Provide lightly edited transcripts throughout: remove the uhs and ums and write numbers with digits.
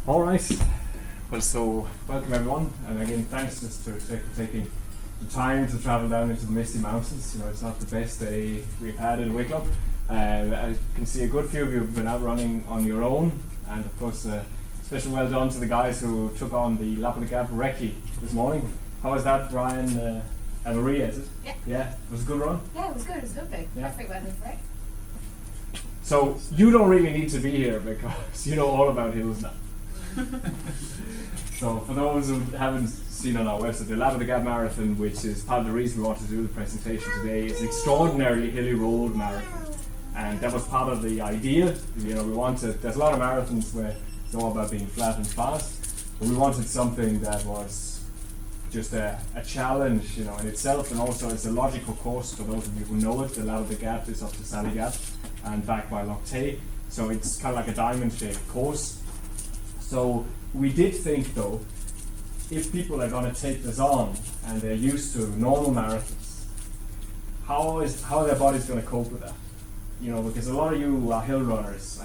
All right. Well, so welcome everyone, and again, thanks just for taking the time to travel down into the Misty Mountains. You know, it's not the best day we've had in Wicklow. I can see a good few of you have been out running on your own, and of course, special well done to the guys who took on the Lap of the Gap recce this morning. How was that, Brian and Maria? Is it? Yeah. Yeah. Was it a good run? Yeah, it was good. It was good, big. Yeah. Perfect weather for it. So you don't really need to be here because you know all about hills now. So for those who haven't seen on our website, the Lap of the Gap Marathon, which is part of the reason we wanted to do the presentation today, is an extraordinarily hilly road marathon. And that was part of the idea. You know, we wanted, there's a lot of marathons where it's all about being flat and fast, but we wanted something that was just a challenge, you know, in itself, and also it's a logical course for those of you who know it. The Lap of the Gap is up to Sally Gap and back by Loch Tay, so it's kind of like a diamond-shaped course. So we did think, though, if people are going to take this on and they're used to normal marathons, how are their bodies going to cope with that? You know, because a lot of you are hill runners.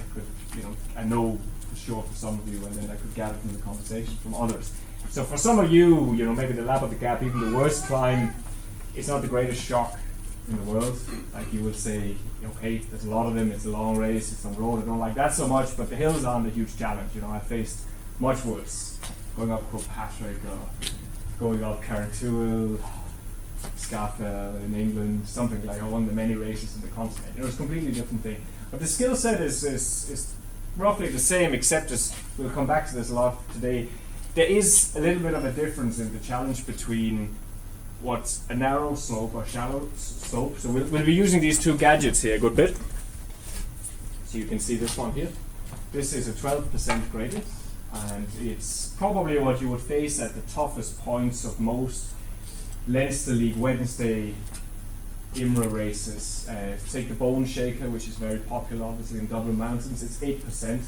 I know for sure for some of you, and then I could gather from the conversation from others. So for some of you, you know, maybe the Lap of the Gap, even the worst climb, it's not the greatest shock in the world. Like you would say, okay, there's a lot of them, it's a long race, it's on the road, I don't like that so much, but the hills aren't a huge challenge. You know, I faced much worse, going up Kilpatrick or going up Carrauntoohil, Scafell in England, something like one of the many races in the continent. You know, it's a completely different thing. But the skill set is roughly the same, except as we'll come back to this a lot today. There is a little bit of a difference in the challenge between what's a narrow slope or shallow slope. So we'll be using these two gadgets here a good bit. So you can see this one here. This is a 12% gradient, and it's probably what you would face at the toughest points of most Leinster League Wednesday IMRA races. Take the Bone Shaker, which is very popular obviously in Dublin Mountains, it's 8%.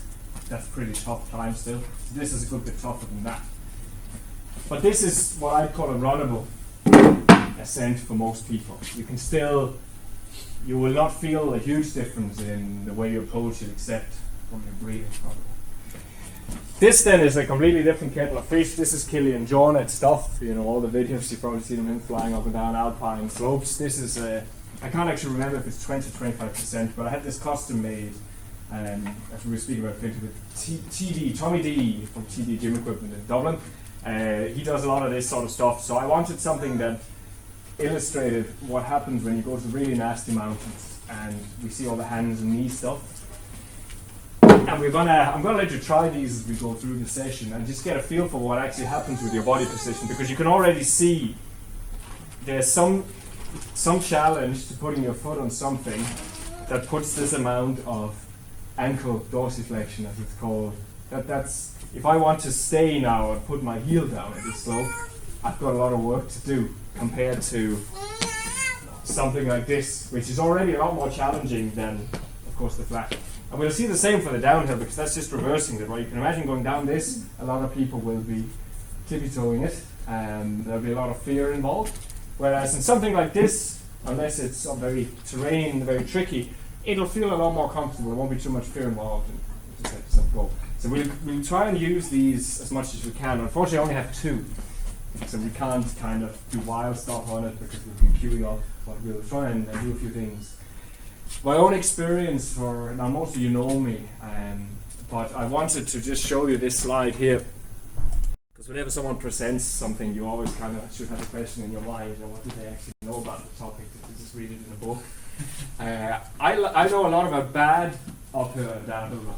That's pretty tough climb still. So this is a good bit tougher than that. But this is what I'd call a runnable ascent for most people. You will not feel a huge difference in the way you approach it, except from your breathing probably. This then is a completely different kettle of fish. This is Killian Jornet stuff. You know, all the videos you've probably seen of him flying up and down alpine slopes. This is I can't actually remember if it's 20-25%, but I had this custom made. As we were speaking about with Tommy D from TD Gym Equipment in Dublin. He does a lot of this sort of stuff, so I wanted something that illustrated what happens when you go to really nasty mountains and we see all the hands and knees stuff. And I'm gonna let you try these as we go through the session and just get a feel for what actually happens with your body position, because you can already see there's some challenge to putting your foot on something that puts this amount of ankle dorsiflexion, as it's called. That's if I want to stay now and put my heel down at this slope, I've got a lot of work to do compared to something like this, which is already a lot more challenging than, of course, the flat. And we'll see the same for the downhill, because that's just reversing it, right? You can imagine going down this, a lot of people will be tippy-toeing it, and there'll be a lot of fear involved. Whereas in something like this, unless it's a very tricky, it'll feel a lot more comfortable. There won't be too much fear involved, and just let yourself go. So we'll try and use these as much as we can. Unfortunately, I only have two, so we can't kind of do wild stuff on it because we'll be queuing up. But we'll try and do a few things. My own experience now most of you know me, but I wanted to just show you this slide here. Because whenever someone presents something, you always kind of should have a question in your mind, you know, what do they actually know about the topic? Did they just read it in a book? I know a lot about bad uphill and downhill.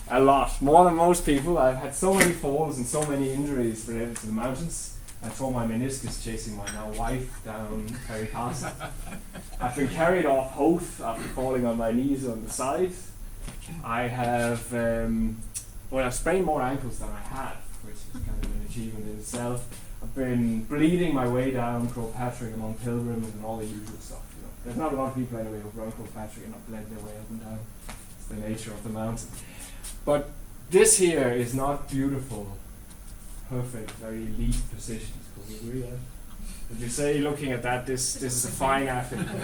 A lot, more than most people. I've had so many falls and so many injuries related to the mountains. I tore my meniscus chasing my now wife down Kerry Castle. I've been carried off Howth after falling on my knees on the side. I have, I've sprained more ankles than I had, which is kind of an achievement in itself. I've been bleeding my way down Kilpatrick among pilgrims and all the usual stuff. You know, there's not a lot of people anyway who've run Kilpatrick and not bled their way up and down. It's the nature of the mountain. But this here is not beautiful, perfect, very elite positions. Could we agree on? Would you say, looking at that, this is a fine athlete? I'm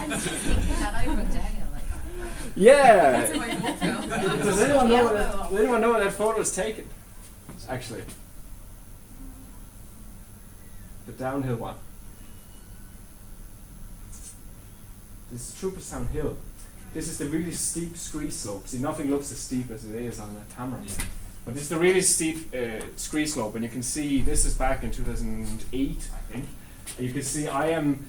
just thinking that I wrote down like Yeah. That's why you won't go. Does anyone know where that photo was taken? Actually, the downhill one. This is Trooperstown Hill. This is the really steep scree slope. See, nothing looks as steep as it is on the camera. But this is the really steep scree slope, and you can see this is back in 2008, I think. And you can see I'm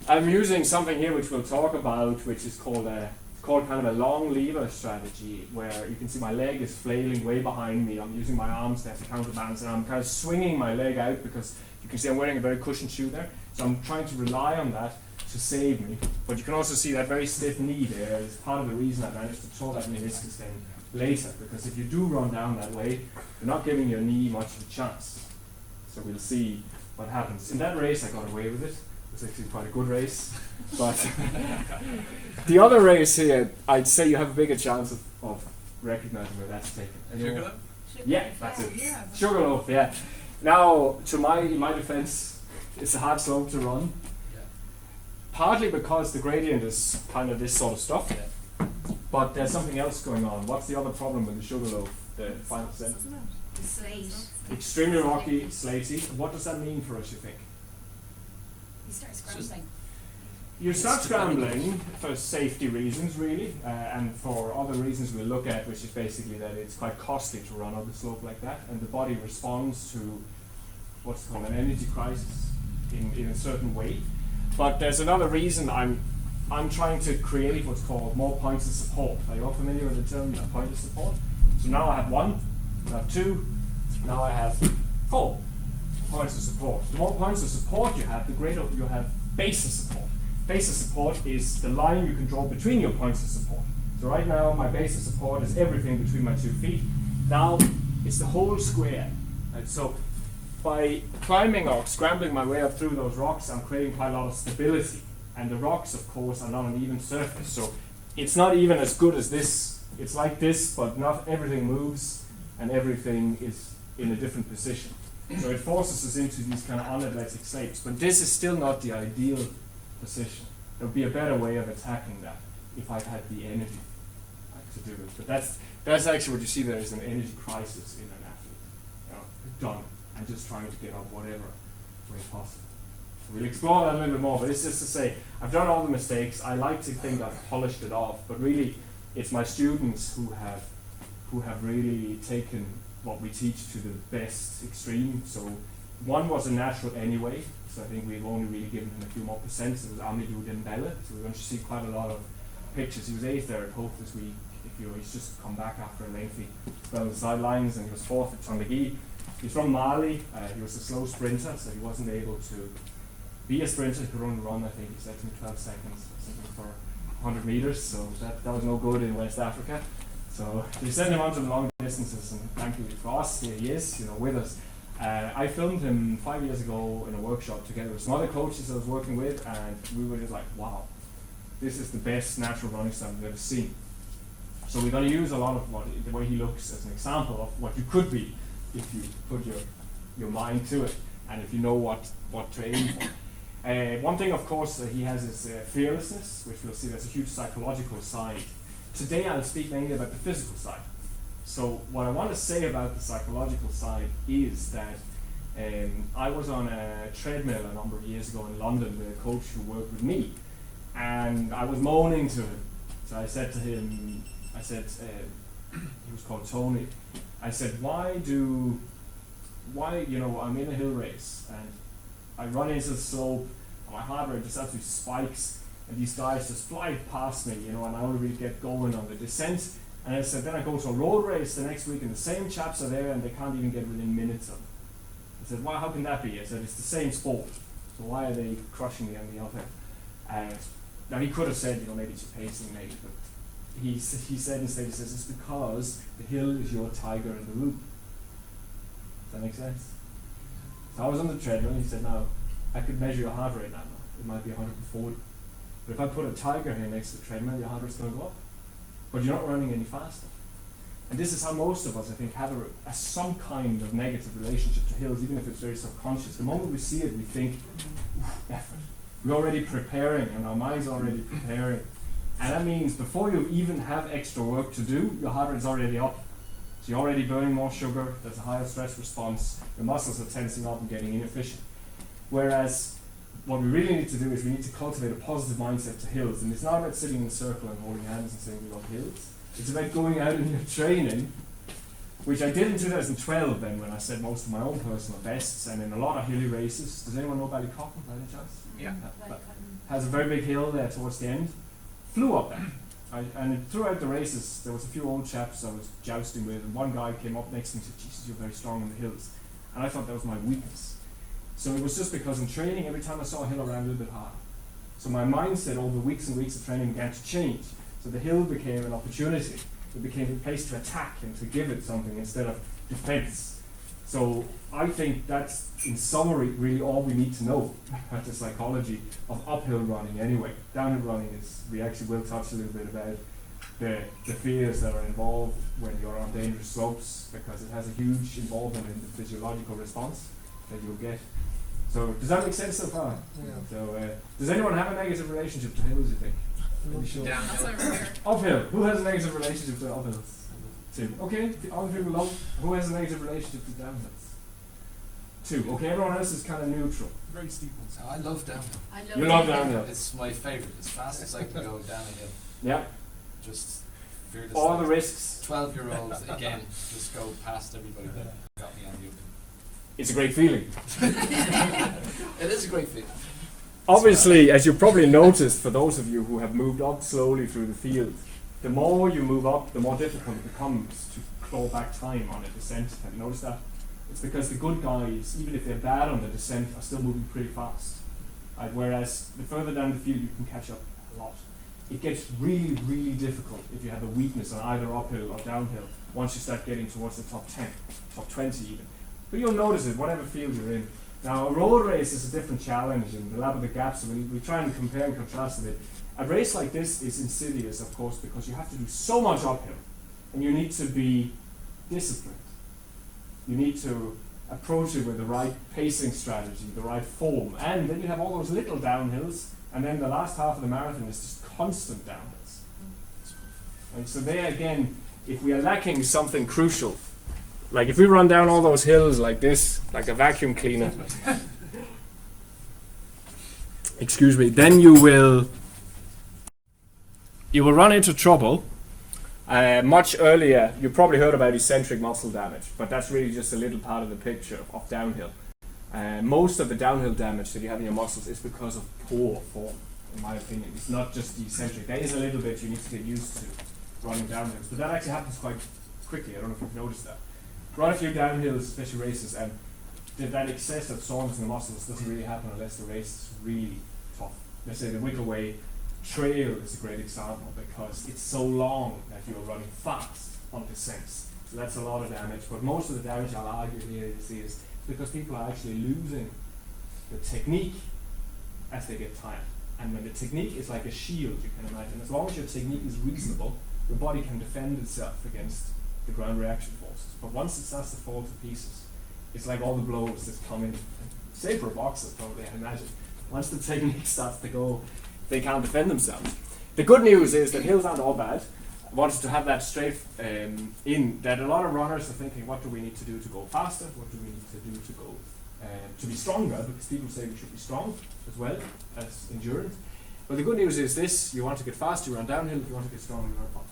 using something here which we'll talk about, which is called kind of a long lever strategy, where you can see my leg is flailing way behind me. I'm using my arms there to counterbalance, and I'm kind of swinging my leg out because you can see I'm wearing a very cushioned shoe there. So I'm trying to rely on that to save me. But you can also see that very stiff knee there is part of the reason I managed to throw that meniscus then later, because if you do run down that way, you're not giving your knee much of a chance. So we'll see what happens. In that race I got away with it. It was actually quite a good race. But the other race here, I'd say you have a bigger chance of recognizing where that's taken. Sugarloaf? Yeah, that's it. Yeah. Sugarloaf, yeah. Now, in my defense, it's a hard slope to run. Yeah. Partly because the gradient is kind of this sort of stuff. Yeah. But there's something else going on. What's the other problem with the Sugarloaf, the final descent? The slate. Extremely rocky, slatey. What does that mean for us, you think? You start scrambling. You start scrambling for safety reasons, really, and for other reasons we'll look at, which is basically that it's quite costly to run up a slope like that, and the body responds to what's called an energy crisis in a certain way. But there's another reason I'm trying to create what's called more points of support. Are you all familiar with the term point of support? So now I have 1, I have 2, now I have 4 points of support. The more points of support you have, the greater you have base of support. Base of support is the line you can draw between your points of support. So right now my base of support is everything between my 2 feet. Now it's the whole square. Right? So by climbing or scrambling my way up through those rocks, I'm creating quite a lot of stability. And the rocks, of course, are not an even surface. So it's not even as good as this. It's like this, but not everything moves and everything is in a different position. So it forces us into these kind of unathletic slopes. But this is still not the ideal position. There would be a better way of attacking that if I had the energy to do it. But that's actually what you see there is an energy crisis in an athlete. You know, done. And just trying to get up whatever way possible. We'll explore that a little bit more, but it's just to say, I've done all the mistakes. I like to think I've polished it off, but really, it's my students who have really taken what we teach to the best extreme. So one was a natural anyway, so I think we've only really given him a few more percents. It was Amadou Dembele, so we're going to see quite a lot of pictures. He was 8th there at Hope this week. He's just come back after a lengthy spell on the sidelines, and he was 4th at Tanguy. He's from Mali. He was a slow sprinter, so he wasn't able to be a sprinter. He could only run, I think he said to me 12 seconds or something for 100 meters, so that was no good in West Africa. So they sent him on to the long distances, and thankfully for us, here he is, with us. I filmed him 5 years ago in a workshop together with some other coaches I was working with, and we were just like, wow, this is the best natural running style I've ever seen. So we're going to use a lot of the way he looks as an example of what you could be if you put your mind to it, and if you know what to aim for. One thing, of course, he has is fearlessness, which we'll see there's a huge psychological side. Today I'll speak mainly about the physical side. So what I want to say about the psychological side is that I was on a treadmill a number of years ago in London with a coach who worked with me, and I was moaning to him. So I said to him, he was called Tony, I said, why, I'm in a hill race, and I run into the slope, my heart rate just absolutely spikes, and these guys just fly past me, and I only really get going on the descent. And I said, then I go to a road race the next week, and the same chaps are there, and they can't even get within minutes of it. I said, well, how can that be? I said, it's the same sport, so why are they crushing me on the uphill? And now he could have said, maybe it's your pacing, maybe, but he said instead, it's because the hill is your tiger in the room. Does that make sense? So I was on the treadmill, and he said, now, I could measure your heart rate now. It might be 140. But if I put a tiger here next to the treadmill, your heart rate's going to go up. But you're not running any faster. And this is how most of us, I think, have some kind of negative relationship to hills, even if it's very subconscious. The moment we see it, we think, effort. We're already preparing, and our mind's already preparing And that means before you even have extra work to do, your heart rate's already up. So you're already burning more sugar, there's a higher stress response, your muscles are tensing up and getting inefficient. Whereas what we really need to do is we need to cultivate a positive mindset to hills. And it's not about sitting in a circle and holding hands and saying we love hills. It's about going out in your training, which I did in 2012 then when I set most of my own personal bests and in a lot of hilly races. Does anyone know Ballycotton by any chance? Yeah. Has a very big hill there towards the end. Flew up there. And throughout the races, there was a few old chaps I was jousting with, and one guy came up next to me and said, Jesus, you're very strong in the hills. And I thought that was my weakness. So it was just because in training, every time I saw a hill, I ran a little bit harder. So my mindset over weeks and weeks of training began to change. So the hill became an opportunity. It became a place to attack and to give it something instead of defense. So I think that's, in summary, really all we need to know about the psychology of uphill running anyway. Downhill running is, we actually will touch a little bit about the fears that are involved when you're on dangerous slopes, because it has a huge involvement in the physiological response that you'll get. So does that make sense so far? Yeah. So does anyone have a negative relationship to hills, you think? Maybe sure. That's over here. Uphill. Who has a negative relationship to uphills? Two. Okay, all the people love. Who has a negative relationship to downhills? Two. Okay, everyone else is kind of neutral. Very steep ones. I love downhill. I love You love it. downhill. It's my favourite. As fast as I can go down a hill. Yeah. Just fearless. All the risks. 12-year-olds again just go past everybody that got me on the open. It's a great feeling. It is a great feeling. Obviously, as you probably noticed, for those of you who have moved up slowly through the field, the more you move up, the more difficult it becomes to claw back time on a descent. Have you noticed that? It's because the good guys, even if they're bad on the descent, are still moving pretty fast. Whereas the further down the field, you can catch up a lot. It gets really, really difficult if you have a weakness on either uphill or downhill once you start getting towards the top 10, top 20 even. But you'll notice it, whatever field you're in. Now, a road race is a different challenge, and the lab of the gaps, so we try and compare and contrast a bit. A race like this is insidious, of course, because you have to do so much uphill, and you need to be disciplined. You need to approach it with the right pacing strategy, the right form, and then you have all those little downhills, and then the last half of the marathon is just constant downhills. And so there again, if we are lacking something crucial, like if we run down all those hills like this, like a vacuum cleaner, excuse me, then you will run into trouble. Much earlier, you probably heard about eccentric muscle damage, but that's really just a little part of the picture of downhill. Most of the downhill damage that you have in your muscles is because of poor form, in my opinion. It's not just the eccentric. There is a little bit you need to get used to running downhills, but that actually happens quite quickly. I don't know if you've noticed that. Run a few downhills, especially races, and that excess of soreness in the muscles doesn't really happen unless the race is really tough. Let's say the Wickleway Trail is a great example because it's so long that you're running fast on descents. So that's a lot of damage, but most of the damage I'll argue here is because people are actually losing the technique as they get tired. And when the technique is like a shield, you can imagine, as long as your technique is reasonable, your body can defend itself against the ground reaction forces. But once it starts to fall to pieces, it's like all the blows that come in. Same for boxers, probably, I imagine. Once the technique starts to go, they can't defend themselves. The good news is that hills aren't all bad. I wanted to have that straight in, that a lot of runners are thinking, what do we need to do to go faster? What do we need to do to go to be stronger? Because people say we should be strong as well as endurance. But the good news is this: you want to get faster, you run downhill. If you want to get stronger, you run uphill.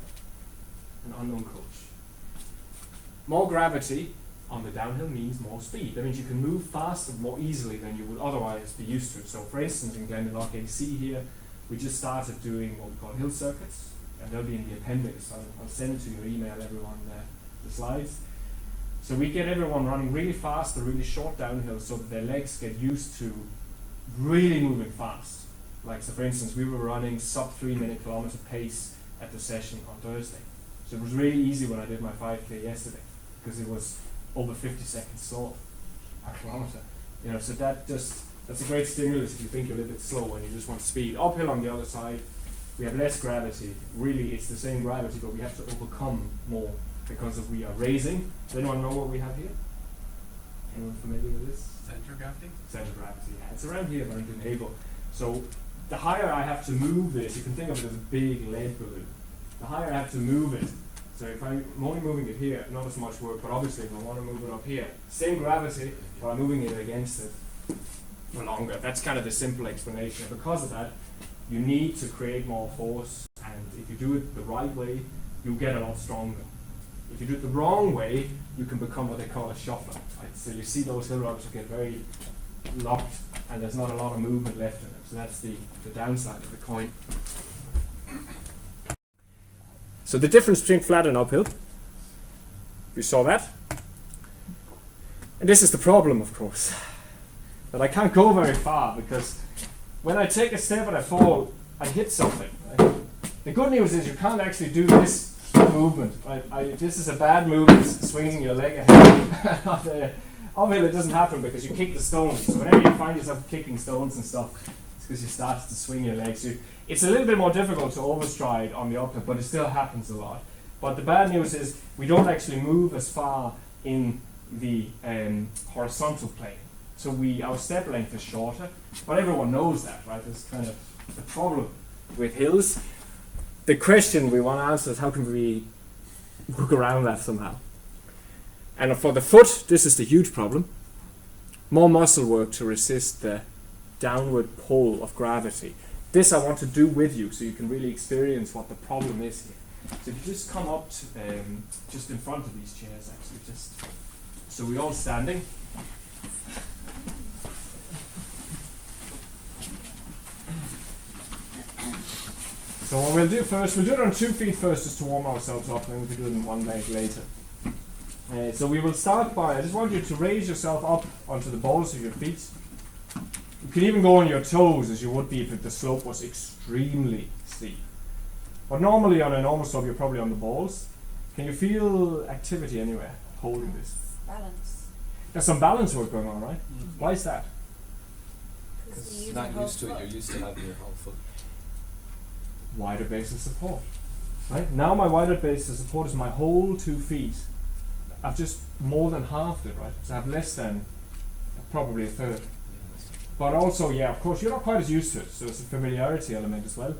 An unknown coach. More gravity on the downhill means more speed. That means you can move faster more easily than you would otherwise be used to. So for instance, in Glendalough AC here, we just started doing what we call hill circuits, and they'll be in the appendix. I'll send to your email everyone the slides. So we get everyone running really fast or really short downhill so that their legs get used to really moving fast. Like, so for instance, we were running sub 3 minute kilometer pace at the session on Thursday. So it was really easy when I did my 5K yesterday, because it was over 50 seconds slower per kilometer. You know, so that's a great stimulus if you think you're a little bit slow and you just want speed. Uphill on the other side, we have less gravity. Really, it's the same gravity, but we have to overcome more because we are raising. Does anyone know what we have here? Anyone familiar with this? Centre of gravity? Center of gravity, yeah. It's around here, but in navel. So the higher I have to move this, you can think of it as a big lead balloon. The higher I have to move it, so if I'm only moving it here, not as much work, but obviously if I want to move it up here, same gravity, but I'm moving it against it for longer. That's kind of the simple explanation. Because of that, you need to create more force, and if you do it the right way, you'll get a lot stronger. If you do it the wrong way, you can become what they call a shuffler. Right? So you see those hill rocks get very locked, and there's not a lot of movement left in them. So that's the downside of the coin. So the difference between flat and uphill, you saw that. And this is the problem, of course, that I can't go very far, because when I take a step and I fall, I hit something. Right? The good news is you can't actually do this movement. This is a bad movement, swinging your leg ahead. Uphill it doesn't happen because you kick the stones. So whenever you find yourself kicking stones and stuff, it's because you start to swing your legs. It's a little bit more difficult to overstride on the uphill, but it still happens a lot. But the bad news is we don't actually move as far in the horizontal plane. So our step length is shorter, but everyone knows that, right? That's kind of the problem with hills. The question we want to answer is how can we work around that somehow? And for the foot, this is the huge problem. More muscle work to resist the downward pull of gravity. This I want to do with you so you can really experience what the problem is here. So if you just come up to, just in front of these chairs, actually, just so we're all standing. So what we'll do first, we'll do it on 2 feet first just to warm ourselves up, and then we can do it in 1 leg later. So we will start by, I just want you to raise yourself up onto the balls of your feet. You can even go on your toes as you would be if the slope was extremely steep. But normally on a normal slope you're probably on the balls. Can you feel activity anywhere holding this? Balance. There's some balance work going on, right? Mm-hmm. Why is that? Because you're not used to it, you're used to having your whole foot. Wider base of support. Right? Now my wider base of support is my whole 2 feet. I've just more than halved it, right? So I have less than probably a third. But also, yeah, of course, you're not quite as used to it, so it's a familiarity element as well.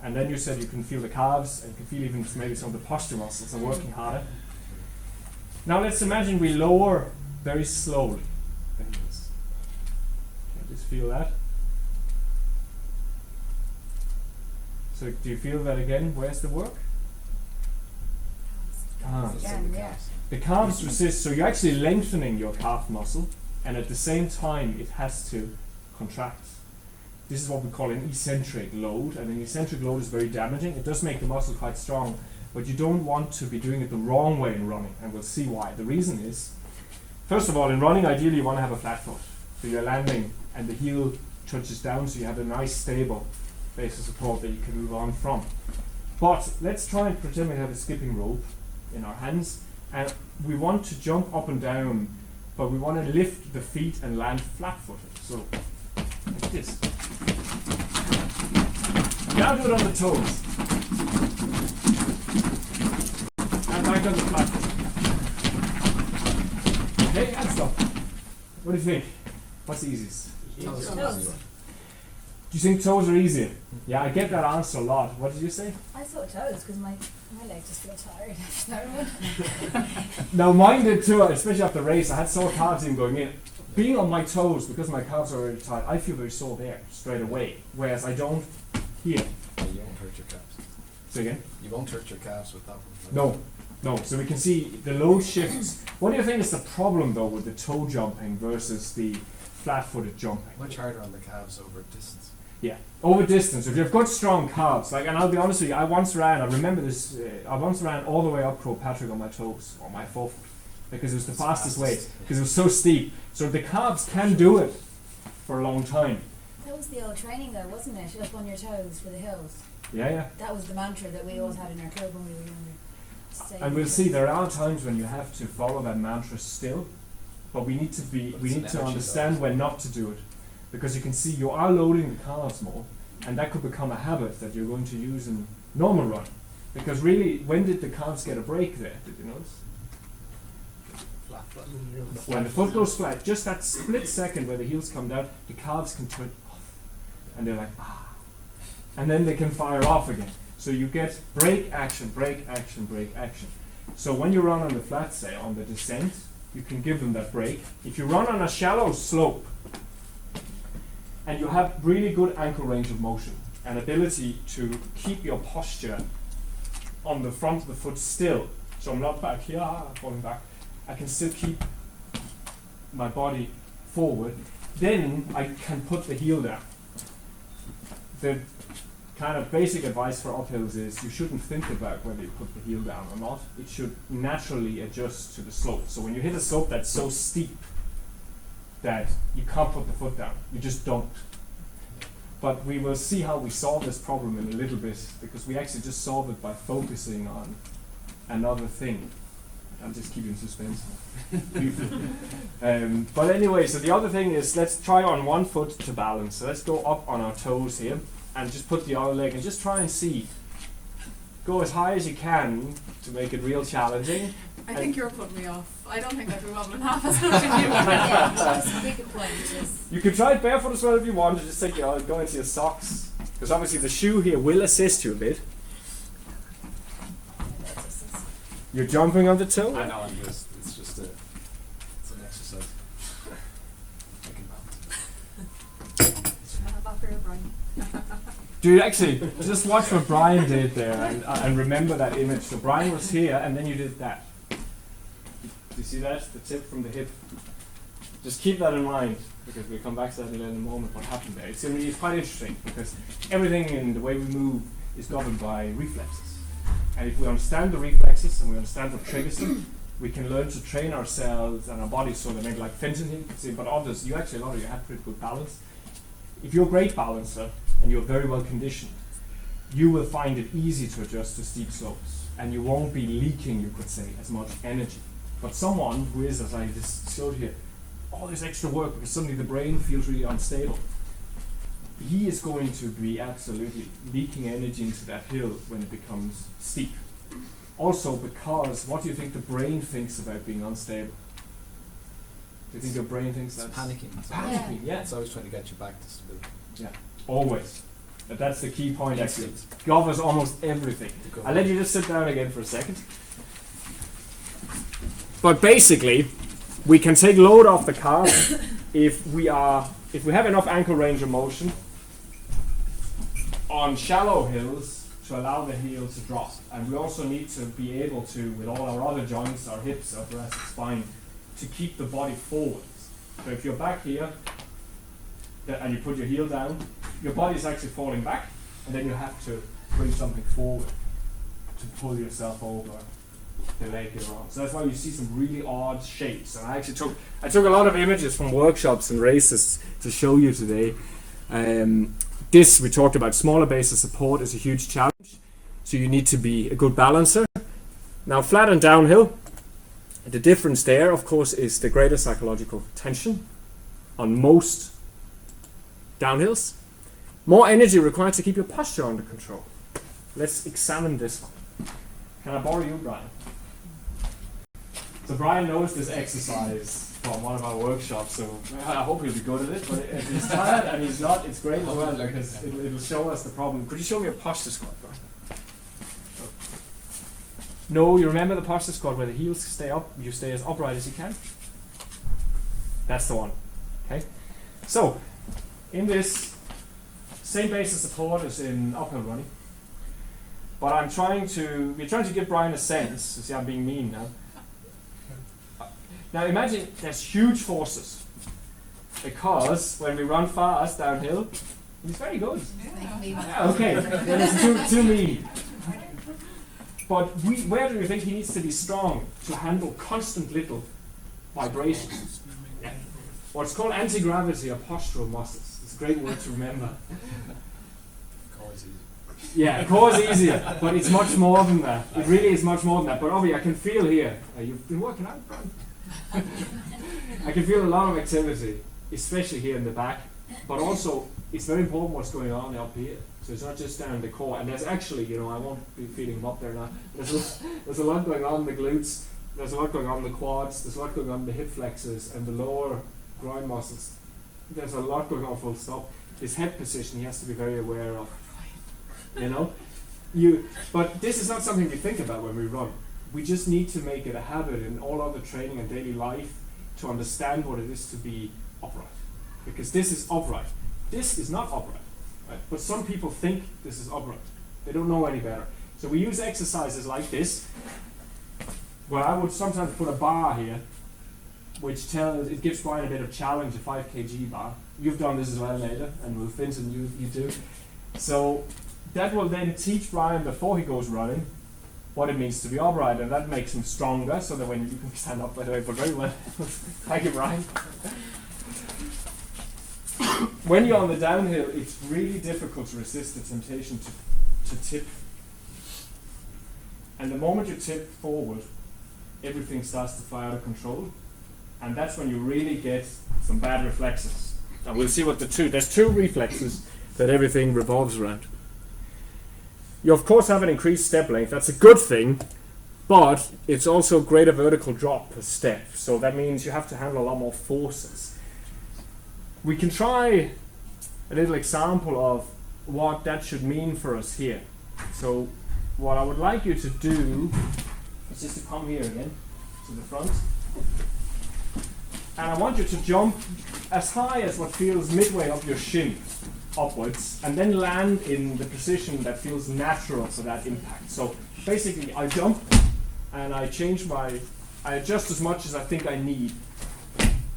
And then you said you can feel the calves, and you can feel even maybe some of the posture muscles are working harder. Now let's imagine we lower very slowly. Like this. Okay, just feel that. So do you feel that again? Where's the work? Calves. Yeah. The calves resist, so you're actually lengthening your calf muscle, and at the same time it has to contract. This is what we call an eccentric load, and an eccentric load is very damaging. It does make the muscle quite strong, but you don't want to be doing it the wrong way in running, and we'll see why. The reason is, first of all, in running ideally you want to have a flat foot, so you're landing and the heel touches down, so you have a nice stable base of support that you can move on from. But let's try and pretend we have a skipping rope in our hands, and we want to jump up and down, but we want to lift the feet and land flat-footed. So, like this. Now do it on the toes. And back on the flat foot. Okay, and stop. What do you think? What's the easiest? Toes. Do you think toes are easier? Yeah, I get that answer a lot. What did you say? I thought toes because my legs just feel tired after that one. Now mine did too, especially after the race. I had sore calves even going in. Being on my toes, because my calves are already tight, I feel very sore there straight away. Whereas I don't here. Yeah, you won't hurt your calves. Say again? You won't hurt your calves with that one. No. So we can see the load shifts. What do you think is the problem though with the toe jumping versus the flat-footed jumping? Much harder on the calves over distance. Yeah, over distance. If you've got strong calves, and I'll be honest with you, I once ran all the way up Croagh Patrick on my toes, on my forefoot, because it was the fastest way, because it was so steep. So the calves can do it for a long time. That was the old training though, wasn't it? Up on your toes for the hills. Yeah. That was the mantra that we always had in our club when we were younger. Stay And we'll toes. see there are times when you have to follow that mantra still, but we need to understand when not to do it. Because you can see you are loading the calves more, and that could become a habit that you're going to use in normal running. Because really, when did the calves get a break there? Did you notice? Flat foot. When the foot goes flat, just that split second where the heels come down, the calves can turn off, and they're like, ah. and then they can fire off again. So you get brake action, brake action, brake action. So when you run on the flat, say on the descent, you can give them that brake. If you run on a shallow slope and you have really good ankle range of motion and ability to keep your posture on the front of the foot still, so I'm not back here, falling back, I can still keep my body forward, then I can put the heel down. The kind of basic advice for uphills is you shouldn't think about whether you put the heel down or not. It should naturally adjust to the slope. So when you hit a slope that's so steep that you can't put the foot down, you just don't. But we will see how we solve this problem in a little bit, because we actually just solve it by focusing on another thing. I'll just keep you in suspense. But anyway, so the other thing is, let's try on one foot to balance. So let's go up on our toes here and just put the other leg and just try and see. Go as high as you can to make it real challenging. I think you're putting me off. I don't think I'd be wobbling half as much as you. Yeah, just take a point. Just You can try it barefoot as well if you want, to just take your, go into your socks. Because obviously the shoe here will assist you a bit. You're jumping on the toe? I know, it's just it's an exercise. I can balance. About for your brain. Dude, actually, just watch what Brian did there and remember that image. So Brian was here and then you did that. Do you see that? The tip from the hip. Just keep that in mind, because we'll come back to that in a moment, what happened there. It's quite interesting, because everything in the way we move is governed by reflexes. And if we understand the reflexes and we understand what triggers them, we can learn to train ourselves and our bodies so that maybe like Fenton you can see, but others, you actually, a lot of you have pretty good balance. If you're a great balancer and you're very well conditioned, you will find it easy to adjust to steep slopes, and you won't be leaking, you could say, as much energy. But someone who is, as I just showed here, all this extra work because suddenly the brain feels really unstable, he is going to be absolutely leaking energy into that hill when it becomes steep. Also because, what do you think the brain thinks about being unstable? Do you think your brain thinks It's that's panicking. panicking? Yeah. It's always trying to get you back to stability. Yeah, always. But that's the key point actually. Instinct. Governs almost everything. To go I'll let you just sit down again for a second. But basically, we can take load off the calf if we have enough ankle range of motion on shallow hills to allow the heel to drop. And we also need to be able to, with all our other joints, our hips, our thoracic spine, to keep the body forward. So if you're back here and you put your heel down, your body is actually falling back, and then you have to bring something forward to pull yourself over the leg you're on. So that's why you see some really odd shapes. And I actually took a lot of images from workshops and races to show you today. This we talked about, smaller base of support is a huge challenge. So you need to be a good balancer. Now flat and downhill, the difference there of course is the greater psychological tension on most downhills. More energy required to keep your posture under control. Let's examine this one. Can I borrow you, Brian? So Brian knows this exercise from one of our workshops, so I hope he'll be good at it. But if he's tired and he's not, it's great as well, because it'll show us the problem. Could you show me a posture squat, Brian? No, you remember the posture squat where the heels stay up, you stay as upright as you can? That's the one. Okay? So, in this same base of support as in uphill running, but we're trying to give Brian a sense. See, I'm being mean now. Now imagine there's huge forces, because when we run fast downhill, he's very good. Yeah, okay, then it's too mean. But where do you think he needs to be strong to handle constant little vibrations? Yeah. What's called anti-gravity or postural muscles. It's a great word to remember. Yeah, core is easier, but it's much more than that. It really is much more than that. But Obi, I can feel here. You've been working out, Brian. I can feel a lot of activity, especially here in the back. But also, it's very important what's going on up here. So it's not just down in the core. And there's actually, I won't be feeding him up there now. There's a lot going on in the glutes. There's a lot going on in the quads. There's a lot going on in the hip flexors and the lower groin muscles. There's a lot going on full stop. His head position he has to be very aware of. you know. But this is not something we think about when we run. We just need to make it a habit in all other training and daily life to understand what it is to be upright. Because this is upright. This is not upright. Right? But some people think this is upright. They don't know any better. So we use exercises like this, where I would sometimes put a bar here, which it gives Brian a bit of challenge, a 5 kg bar. You've done this as well, Nada, and Will Finton, you do. So that will then teach Brian before he goes running what it means to be upright, and that makes him stronger, so that when you can stand up, by the way, but very well. Thank you, Brian. When you're on the downhill, it's really difficult to resist the temptation to tip. And the moment you tip forward, everything starts to fly out of control. And that's when you really get some bad reflexes. And we'll see what there's two reflexes that everything revolves around. You of course have an increased step length, that's a good thing, but it's also greater vertical drop per step. So that means you have to handle a lot more forces. We can try a little example of what that should mean for us here. So what I would like you to do is just to come here again to the front. And I want you to jump as high as what feels midway up your shin upwards, and then land in the position that feels natural for that impact. So basically I jump and I adjust as much as I think I need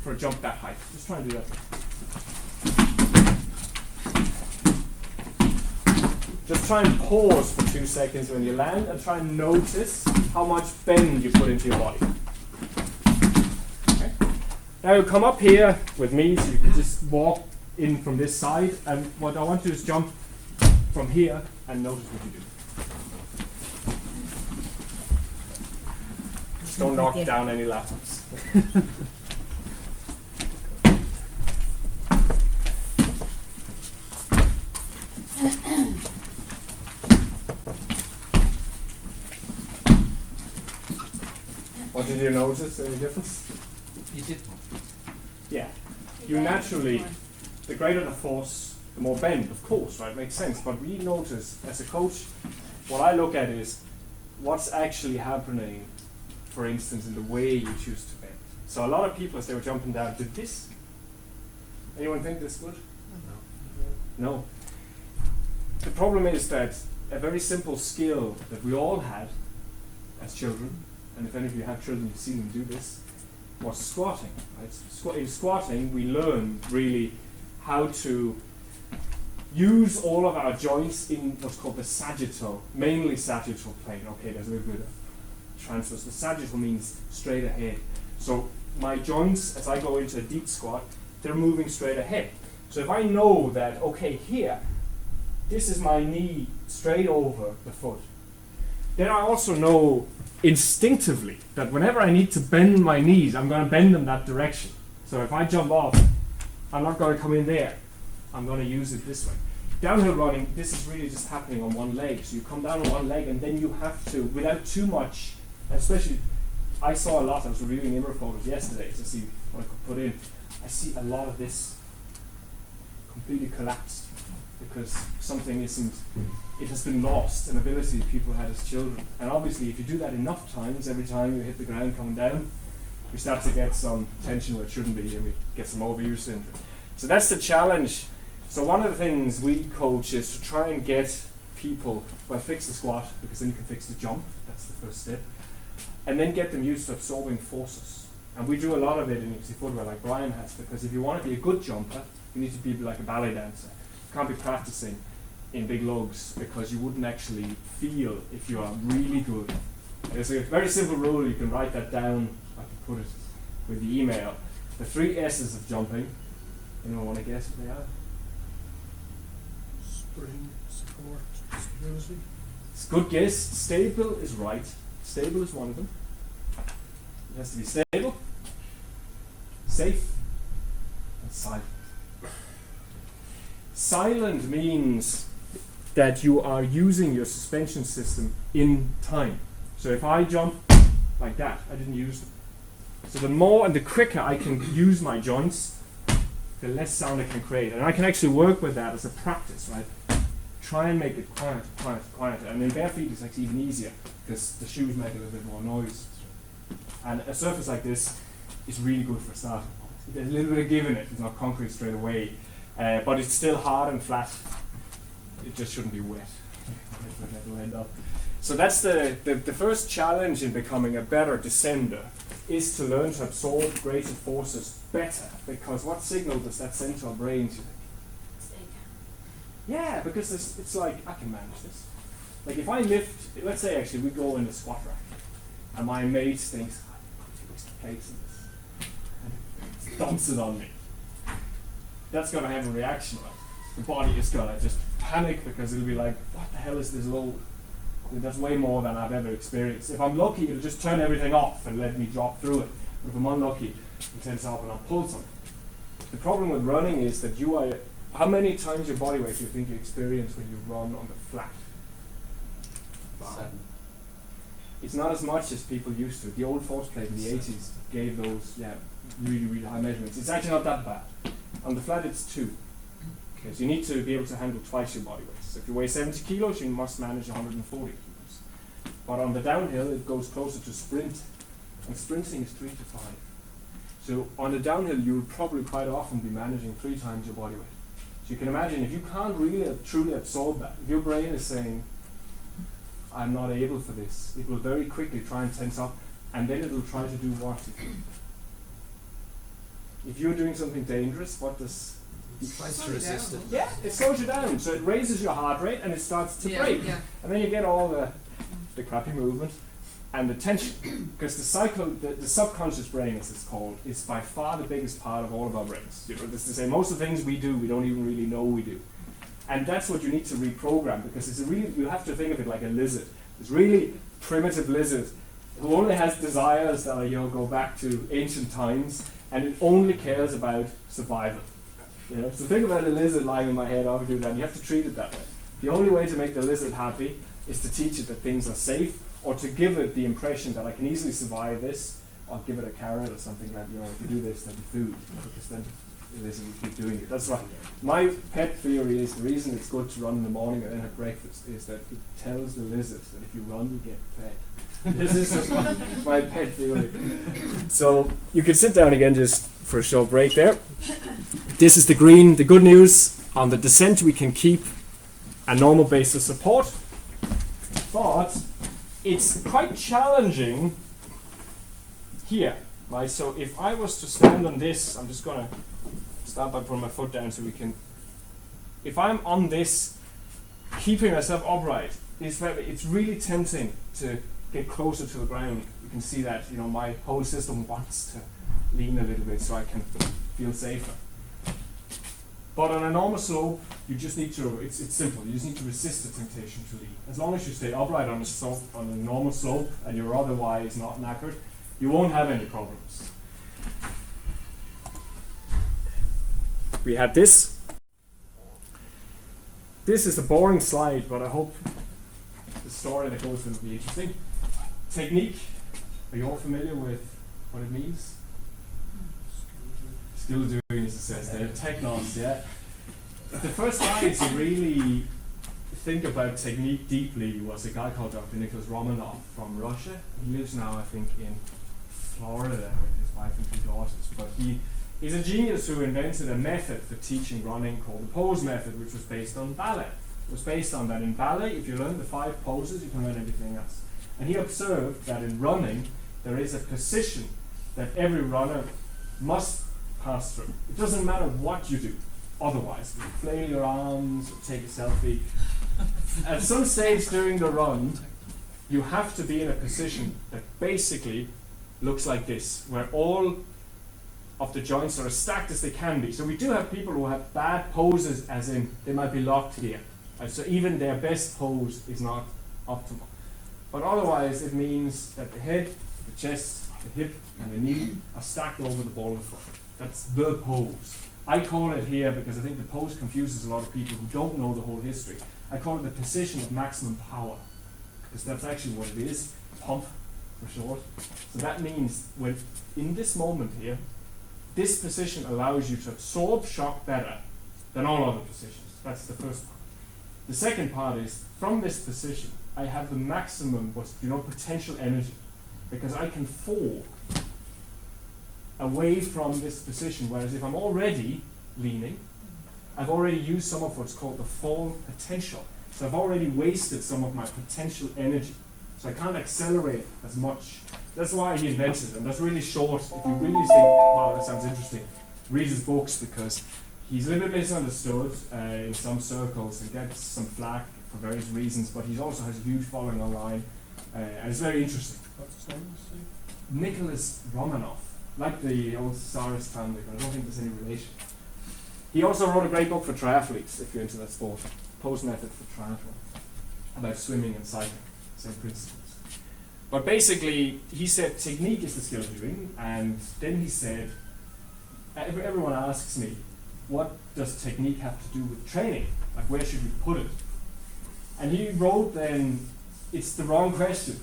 for a jump that height. Just try and do that. Just try and pause for 2 seconds when you land and try and notice how much bend you put into your body. Okay. Now you come up here with me, so you can just walk in from this side, and what I want to do is jump from here and notice what you do. Just don't knock down any laptops. What did you notice? Any difference? You did. Yeah. You naturally, the greater the force, the more bend, of course, right? Makes sense. But we notice, as a coach, what I look at is what's actually happening, for instance, in the way you choose to bend. So a lot of people, as they were jumping down, did this. Anyone think this good? No. The problem is that a very simple skill that we all had as children, and if any of you have children, you've seen them do this, was squatting. Right? In squatting, we learn really how to use all of our joints in what's called the sagittal, mainly sagittal plane. Okay, there's a little bit of transverse. The sagittal means straight ahead. So my joints, as I go into a deep squat, they're moving straight ahead. So if I know that, okay, here, this is my knee straight over the foot, then I also know instinctively that whenever I need to bend my knees, I'm going to bend them that direction. So if I jump off, I'm not going to come in there. I'm going to use it this way. Downhill running, this is really just happening on one leg. So you come down on one leg, and then you have to, without too much, especially, I saw a lot, I was reviewing IMRA photos yesterday to see what I could put in. I see a lot of this completely collapsed because something isn't, it has been lost, an ability that people had as children. And obviously if you do that enough times, every time you hit the ground coming down, we start to get some tension where it shouldn't be, and we get some overuse syndrome. So that's the challenge. So one of the things we coach is to try and get people, well, fix the squat, because then you can fix the jump, that's the first step, and then get them used to absorbing forces. And we do a lot of it in easy footwear like Brian has, because if you want to be a good jumper, you need to be like a ballet dancer. You can't be practicing in big lugs because you wouldn't actually feel if you are really good. There's a very simple rule, you can write that down, I can put it with the email. The 3 S's of jumping, anyone want to guess what they are? Spring, support, stability. It's a good guess. Stable is right. Stable is one of them. It has to be stable, safe, and silent. Silent means that you are using your suspension system in time. So if I jump like that, I didn't use them. So the more and the quicker I can use my joints, the less sound I can create. And I can actually work with that as a practice, right? try and make it quiet. And in bare feet it's actually even easier because the shoes make a little bit more noise. And a surface like this is really good for starting. There's a little bit of give in it. It's not concrete straight away, but it's still hard and flat. It just shouldn't be wet. It'll end up. So that's the first challenge in becoming a better descender, is to learn to absorb greater forces better. Because what signal does that send to our brains? Yeah, because it's like, I can manage this. Like if I lift, let's say actually we go in the squat rack, and my mate thinks, he puts the plates in this, and dumps it on me. That's going to have a reaction, right? The body is going to just panic because it'll be like, what the hell is this load? That's way more than I've ever experienced. If I'm lucky, it'll just turn everything off and let me drop through it. But if I'm unlucky, it tends to up and I'll pull something. The problem with running is that how many times your body weight do you think you experience when you run on the flat? 7. It's not as much as people used to. The old force plate in the 80s gave those really, really high measurements. It's actually not that bad. On the flat, it's 2. Okay, so you need to be able to handle twice your body weight. So if you weigh 70 kilos, you must manage 140 kilos. But on the downhill, it goes closer to sprint. And sprinting is 3 to 5. So on the downhill, you'll probably quite often be managing 3 times your body weight. So you can imagine if you can't really truly absorb that, if your brain is saying, I'm not able for this, it will very quickly try and tense up, and then it will try to do what? If you're doing something dangerous, what does... He tries to resist it. Yeah, it slows you down. So it raises your heart rate and it starts to break. Yeah. And then you get all the crappy movement and the tension. Because the subconscious brain, as it's called, is by far the biggest part of all of our brains. You know, this is to say, most of the things we do, we don't even really know we do. And that's what you need to reprogram, because you have to think of it like a lizard. This really primitive lizard who only has desires that go back to ancient times, and it only cares about survival. So think about a lizard lying in my head, I would do that, and you have to treat it that way. The only way to make the lizard happy is to teach it that things are safe, or to give it the impression that I can easily survive this, or give it a carrot or something like, if you do this, there'll be food, because then the lizard will keep doing it. That's right. My pet theory is the reason it's good to run in the morning and then have breakfast is that it tells the lizards that if you run, you get fed. This is just my pet theory. So you can sit down again just for a short break there. This is the green. The good news, on the descent we can keep a normal base of support, but it's quite challenging here, right? So if I was to stand on this, I'm just going to start by putting my foot down so we can, if I'm on this, keeping myself upright, it's really tempting to get closer to the ground. You can see that, my whole system wants to lean a little bit so I can feel safer. But on a normal slope, you just need to, it's simple, you just need to resist the temptation to lean. As long as you stay upright on a normal slope and you're otherwise not knackered, you won't have any problems. We have this. This is a boring slide, but I hope the story that goes with it will be interesting. Technique. Are you all familiar with what it means? Skill doing, as it says there. Technos, yeah. The first guy to really think about technique deeply was a guy called Dr. Nicholas Romanov from Russia. He lives now, I think, in Florida with his wife and 2 daughters. But he's a genius who invented a method for teaching running called the pose method, which was based on ballet. It was based on that in ballet, if you learn the 5 poses, you can learn everything else. And he observed that in running, there is a position that every runner must pass through. It doesn't matter what you do otherwise. You flail your arms, or take a selfie. At some stage during the run, you have to be in a position that basically looks like this, where all of the joints are as stacked as they can be. So we do have people who have bad poses, as in they might be locked here. So even their best pose is not optimal. But otherwise, it means that the head, the chest, the hip, and the knee are stacked over the ball of foot. That's the pose. I call it here, because I think the pose confuses a lot of people who don't know the whole history. I call it the position of maximum power, because that's actually what it is, pump for short. So that means when in this moment here, this position allows you to absorb shock better than all other positions. That's the first part. The second part is, from this position, I have the maximum, potential energy, because I can fall away from this position, whereas if I'm already leaning, I've already used some of what's called the fall potential. So I've already wasted some of my potential energy. So I can't accelerate as much. That's why he invented it, and that's really short. If you really think, wow, that sounds interesting, read his books, because he's a little bit misunderstood in some circles and gets some flack for various reasons, but he also has a huge following online, and it's very interesting. What's his name? Nicholas Romanov, like the old Tsarist family, but I don't think there's any relation. He also wrote a great book for triathletes, if you're into that sport, Post Method for Triathlon, about swimming and cycling, same principles. But basically, he said technique is the skill of doing, and then he said, everyone asks me, what does technique have to do with training? Like, where should we put it? And he wrote then, it's the wrong question.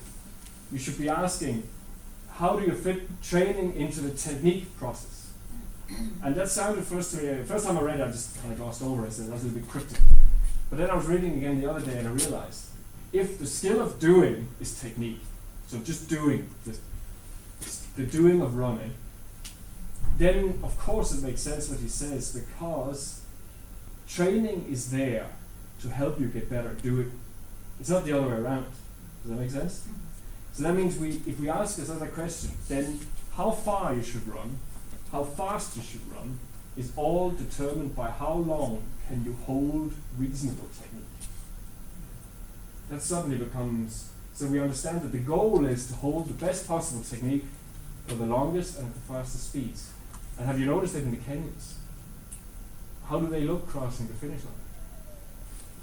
You should be asking, how do you fit training into the technique process? And that sounded first to me, the first time I read it, I just kind of glossed over it. I said, that's a little bit cryptic. But then I was reading again the other day and I realized, if the skill of doing is technique, so just doing, the doing of running, then of course it makes sense what he says, because training is there to help you get better at doing. It's not the other way around. Does that make sense? So that means if we ask this other question, then how far you should run, how fast you should run, is all determined by how long can you hold reasonable technique. That suddenly becomes, so we understand that the goal is to hold the best possible technique for the longest and at the fastest speeds. And have you noticed that in the Kenyans? How do they look crossing the finish line?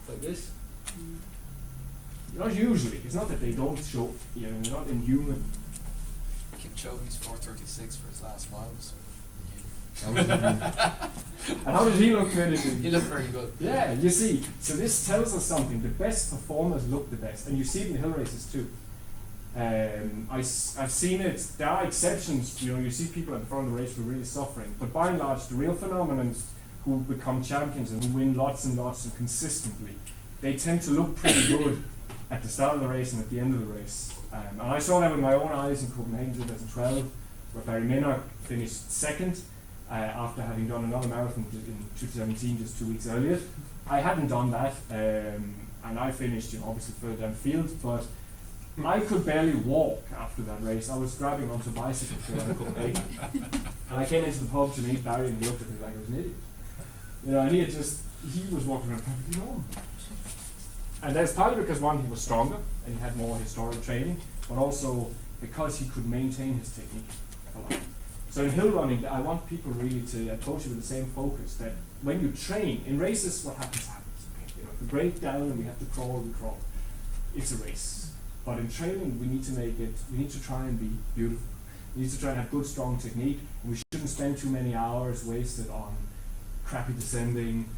Like this? Not usually. It's not that they don't show, they're not inhuman. Kipchoge's 4:36 for his last mile. So And how did he look finishing? he looked very good. Yeah, you see. So this tells us something. The best performers look the best. And you see it in the hill races too. I've seen it. There are exceptions. You see people at the front of the race who are really suffering. But by and large, the real phenomenon who become champions and who win lots and lots and consistently, they tend to look pretty good at the start of the race and at the end of the race. And I saw that with my own eyes in Copenhagen 2012, where Barry Minnock finished second after having done another marathon in 2017, just 2 weeks earlier. I hadn't done that, and I finished obviously further down the field, but I could barely walk after that race. I was grabbing onto bicycles around Copenhagen. And I came into the pub to meet Barry, and he looked at me like I was an idiot. And he was walking around perfectly normal. And that's partly because, one, he was stronger and he had more historical training, but also because he could maintain his technique a lot. So in hill running, I want people really to approach it with the same focus, that when you train, in races what happens. If we break down and we have to crawl, we crawl. It's a race. But in training, we need to try and be beautiful. We need to try and have good, strong technique, and we shouldn't spend too many hours wasted on crappy descending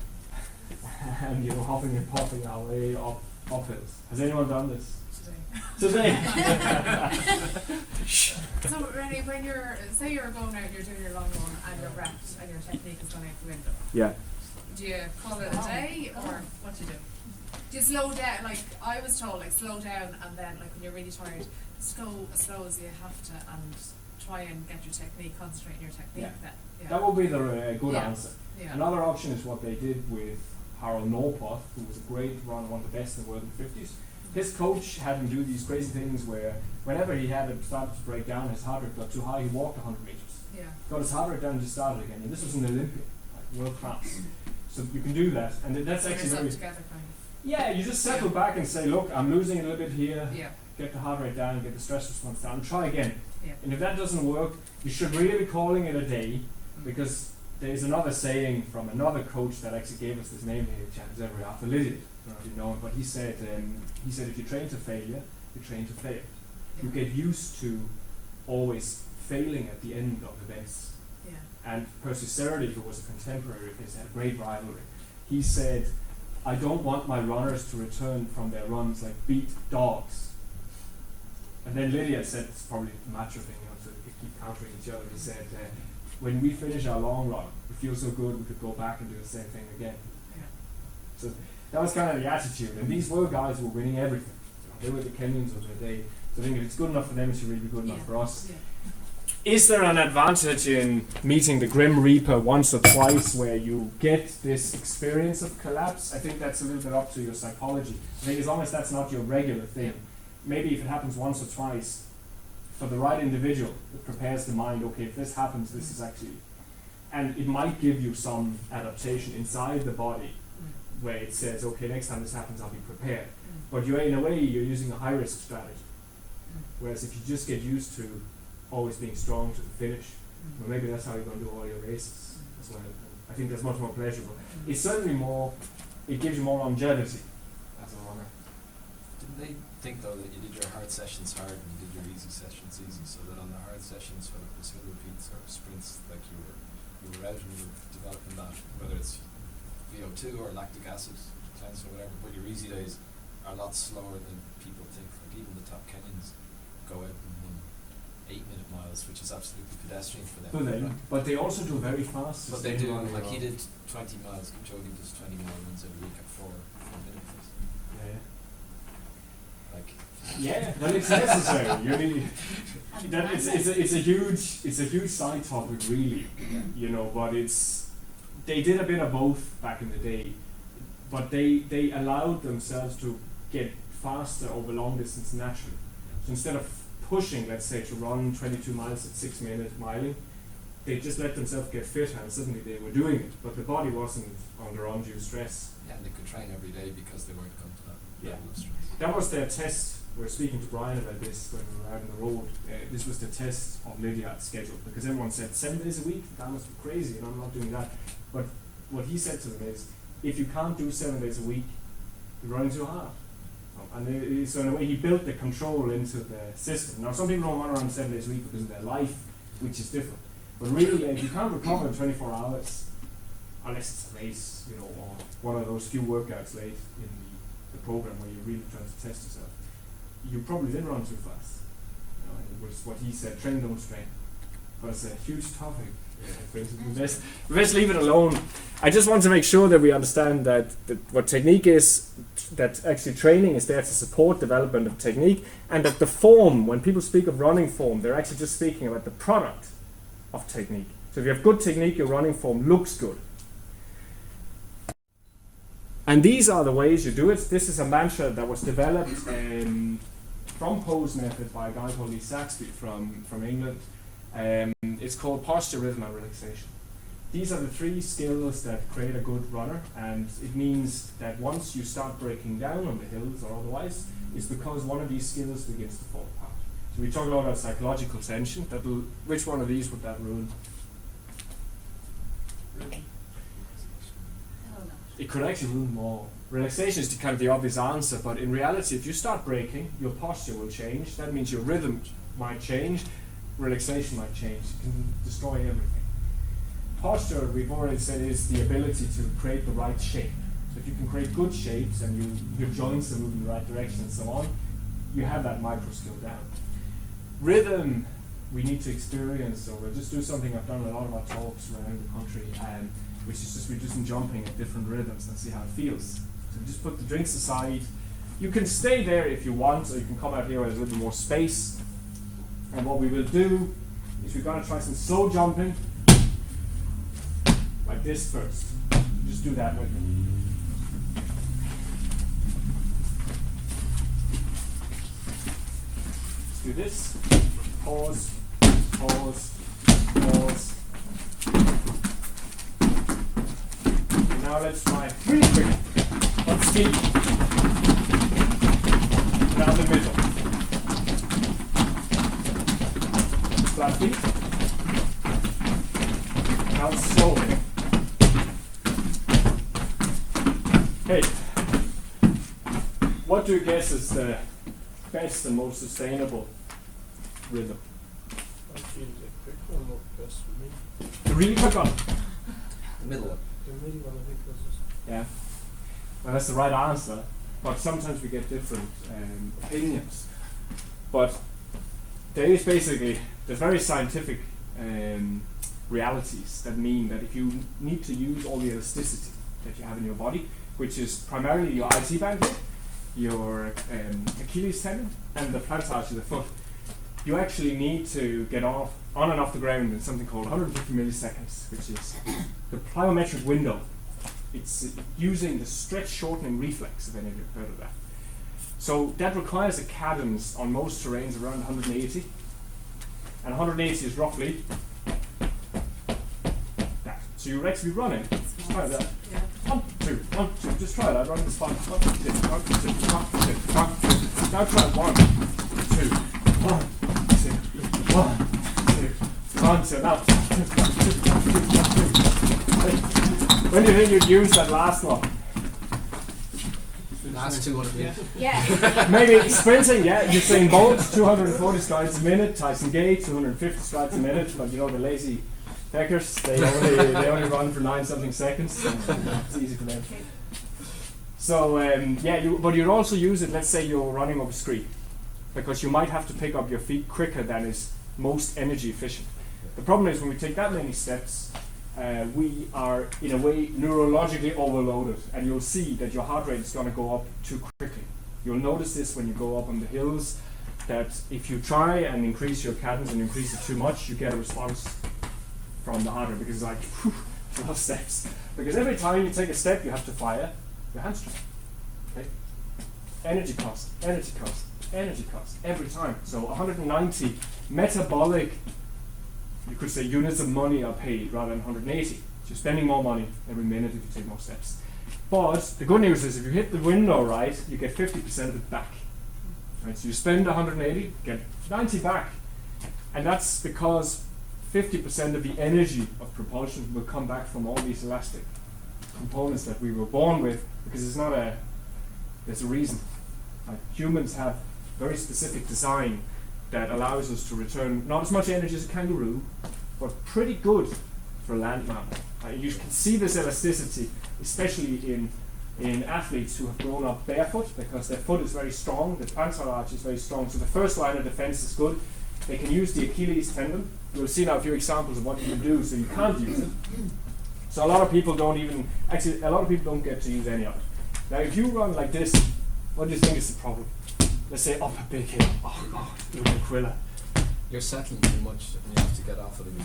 and hopping and popping our way up hills. Has anyone done this? Today. So Rennie, when say you're going out, you're doing your long run and you're wrapped and your technique is going out the window. Yeah. Do you call it a day or what do you do? Do you slow down? Like I was told, slow down, and then when you're really tired, go as slow as you have to and try and get your technique, concentrate on your technique. Yeah. Then. Yeah. That would be the good answer. Yeah. Another option is what they did with Harold Norpoth, who was a great runner, one of the best in the world in the 50s. His coach had him do these crazy things where whenever he had it started to break down, his heart rate got too high, he walked 100 meters. Yeah. Got his heart rate down and just started again. And this was an Olympian, world class. So you can do that, and that's actually very. Together, kind of. Yeah, you just settle back and say, look, I'm losing a little bit here. Yeah. Get the heart rate down, get the stress response down, and try again. Yeah. And if that doesn't work, you should really be calling it a day, because there's another saying from another coach that actually gave us this name here, Champions Every after Lydia. I don't know if you know him, but he said if you train to failure, you train to fail. Yeah. You get used to always failing at the end of events. Yeah. And Percy Cerutty, who was a contemporary of his, had a great rivalry. He said, I don't want my runners to return from their runs like beat dogs. And then Lydia said, it's probably a macho thing, to keep countering each other. He said, when we finish our long run, we feel so good we could go back and do the same thing again. Yeah. So That was kind of the attitude, and these were guys who were winning everything. They were the Kenyans of their day. So I think if it's good enough for them, it should really be good enough for us. Yeah. Is there an advantage in meeting the Grim Reaper once or twice where you get this experience of collapse? I think that's a little bit up to your psychology. I think as long as that's not your regular thing, maybe if it happens once or twice, for the right individual, it prepares the mind, okay, if this happens, this is actually, and it might give you some adaptation inside the body where it says, okay, next time this happens, I'll be prepared. But you're, in a way, you're using a high-risk strategy. Whereas if you just get used to always being strong to the finish, well, maybe that's how you're going to do all your races as well. And I think that's much more pleasurable. It's certainly more, it gives you more longevity as a runner. Didn't they think though that you did your hard sessions hard and you did your easy sessions easy, so that on the hard sessions, whether it was hill repeats or sprints, like you were out and you were developing that, whether it's VO2 or lactic acid cleanse or whatever, but your easy days are a lot slower than people think. Like even the top Kenyans go out and run 8-minute miles, which is absolutely pedestrian for them. But they also do very fast. But they do, like he did 20 miles, Kipchoge does 20 mile runs every week at 4 minutes. Yeah. Like, yeah, well, it's necessary. You really, that it's a huge side topic, really. You know, but they did a bit of both back in the day, but they allowed themselves to get faster over long distance naturally. So instead of pushing, let's say, to run 22 miles at 6 minutes miling, they just let themselves get fitter, and suddenly they were doing it, but the body wasn't under undue stress. yeah, and they could train every day because they weren't going to that level of stress. That was their test. We were speaking to Brian about this when we were out on the road. This was the test of Lydiard's schedule, because everyone said 7 days a week, that must be crazy, and I'm not doing that. But what he said to them is, if you can't do 7 days a week, you're running too hard. And so in a way, he built the control into the system. Now, some people don't run around 7 days a week because of their life, which is different. But really, if you can't recover in 24 hours, unless it's a race, you know, or one of those few workouts late in the program where you're really trying to test yourself, you probably did run too fast. You know, and it was what he said, train, don't strain. But it's a huge topic. Let's leave it alone. I just want to make sure that we understand that what technique is, that actually training is there to support development of technique, and that the form, when people speak of running form, they're actually just speaking about the product of technique. So if you have good technique, your running form looks good. And these are the ways you do it. This is a mantra that was developed from Poe's method by a guy called Lee Saxby from England. It's called posture, rhythm, and relaxation. These are the 3 skills that create a good runner, and it means that once you start breaking down on the hills or otherwise, it's because one of these skills begins to fall apart. So we talk a lot about psychological tension. Which one of these would that ruin? It could actually ruin more. Relaxation is kind of the obvious answer, but in reality, if you start breaking, your posture will change. That means your rhythm might change. Relaxation might change. It can destroy everything. Posture, we've already said, is the ability to create the right shape. So if you can create good shapes and your joints are moving in the right direction and so on, you have that micro skill down. Rhythm, we need to experience, so we'll just do something I've done in a lot of our talks around the country, which is just reducing jumping at different rhythms and see how it feels. So we just put the drinks aside. You can stay there if you want, or you can come out here where there's a little more space. And what we will do is we're going to try some slow jumping, like this first. Just do that with me. Let's do this. Pause, pause, pause. And now let's try really quick. On speed. Down the middle. Flat feet. Now slowly. Hey, what do you guess is the best and most sustainable rhythm? I feel the quick one worked best for me. The really quick one? The middle one. The middle one, I think, was just... Yeah. Well, that's the right answer, but sometimes we get different opinions. But there's very scientific realities that mean that if you need to use all the elasticity that you have in your body, which is primarily your IT band, your Achilles tendon, and the plantar of the foot, you actually need to get on and off the ground in something called 150 milliseconds, which is the plyometric window. It's using the stretch shortening reflex, if any of you have heard of that. So that requires a cadence on most terrains around 180. And 180 is roughly that. So you're actually running. Just try that. Yeah. 1, 2, 1, 2. Just try that. Run the spot. 1, 2, 1, 2, 1, 2, 1, 2. Now try 1, 2, 1, 2, 1, 2, 1, 2. Now 2, 1, 2, 1, 2. When do you think you'd use that last one? Last two would have been. Yeah. Maybe sprinting, yeah. Usain Bolt, 240 strides a minute. Tyson Gay, 250 strides a minute. But you know the lazy peckers, they only run for 9-something seconds. So it's easy for them. So but you'd also use it. Let's say you're running up a street, because you might have to pick up your feet quicker than is most energy efficient. The problem is when we take that many steps, we are in a way neurologically overloaded, and you'll see that your heart rate is going to go up too quickly. You'll notice this when you go up on the hills, that if you try and increase your cadence and increase it too much, you get a response from the heart rate, because it's like 12 steps. Because every time you take a step, you have to fire your hamstring. Okay? Energy cost, energy cost, energy cost, every time. So 190 metabolic, you could say, units of money are paid rather than 180. So you're spending more money every minute if you take more steps. But the good news is if you hit the window right, you get 50% of it back. Right? So you spend 180, get 90 back. And that's because 50% of the energy of propulsion will come back from all these elastic components that we were born with, because there's a reason. Like humans have very specific design that allows us to return not as much energy as a kangaroo, but pretty good for a land mammal. You can see this elasticity, especially in athletes who have grown up barefoot, because their foot is very strong, the plantar arch is very strong, so the first line of defense is good. They can use the Achilles tendon. You'll see now a few examples of what you can do, so you can't use it. So a lot of people don't get to use any of it. Now if you run like this, what do you think is the problem? Let's say up a big hill. Oh God, look at Quilla. You're settling too much and you have to get off of the window.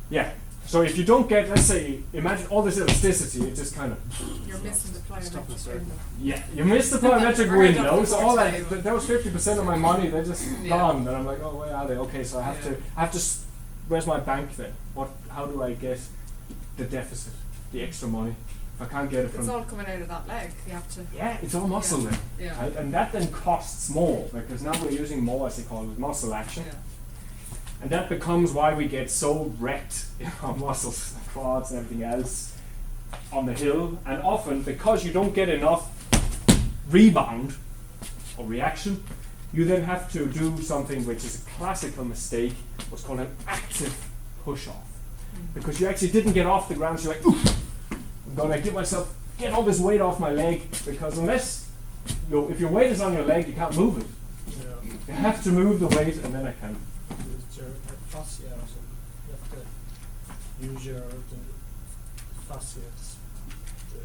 Yeah. So if you don't get, let's say, imagine all this elasticity, it just kind of. You're missing the plyometric window. Yeah, you missed the plyometric window. So all that was 50% of my money. They're just gone, and I'm like, oh, where are they? Okay, so I have to. Where's my bank then? How do I get the deficit, the extra money? If I can't get it from. It's all coming out of that leg. You have to. Yeah, it's all muscle then. Yeah. Right? And that then costs more, because now we're using more, as they call it, muscle action. Yeah. And that becomes why we get so wrecked in our muscles, the quads and everything else on the hill. And often, because you don't get enough rebound or reaction, you then have to do something which is a classical mistake, what's called an active push-off. Because you actually didn't get off the ground, so you're like, oof, I'm going to get all this weight off my leg, because unless, if your weight is on your leg, you can't move it. Yeah. You have to move the weight, and then I can. Is there a fascia or something? You have to use the fascias.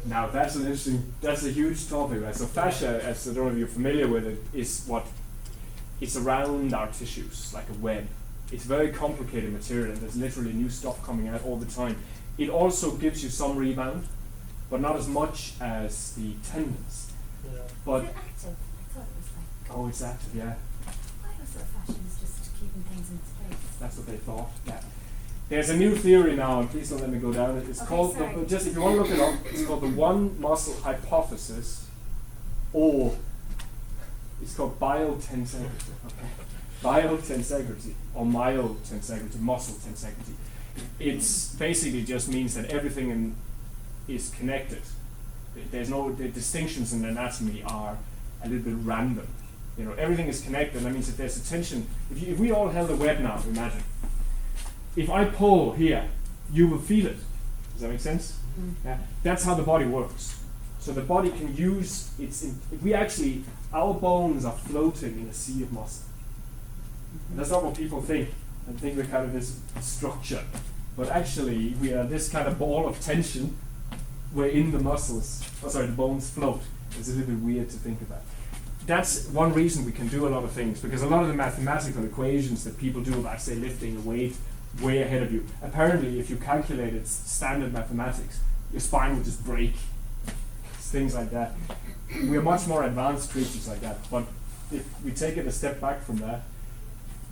Now that's a huge topic, right? So fascia, as I don't know if you're familiar with it, is it's around our tissues, like a web. It's very complicated material, and there's literally new stuff coming out all the time. It also gives you some rebound, but not as much as the tendons. Yeah. But Is it active? I thought it was like. oh, it's active, yeah. I was thought fashion is just keeping things in its place. That's what they thought. Yeah. There's a new theory now, and please don't let me go down it. It's Okay, called sorry. just if you want to look it up, it's called the one muscle hypothesis, or it's called biotensegrity. Okay. Biotensegrity or myotensegrity, muscle tensegrity. It's basically just means that everything is connected. The distinctions in anatomy are a little bit random. Everything is connected. That means if there's a tension, if we all held a web now, imagine. If I pull here, you will feel it. Does that make sense? Yeah. That's how the body works. So the body can use our bones are floating in a sea of muscle. And that's not what people think. I think we're kind of this structure. But actually, we are this kind of ball of tension wherein the muscles, the bones float. It's a little bit weird to think about. That's one reason we can do a lot of things, because a lot of the mathematical equations that people do about, say, lifting a weight way ahead of you, apparently if you calculated standard mathematics, your spine would just break. Things like that. We are much more advanced creatures like that, but if we take it a step back from that,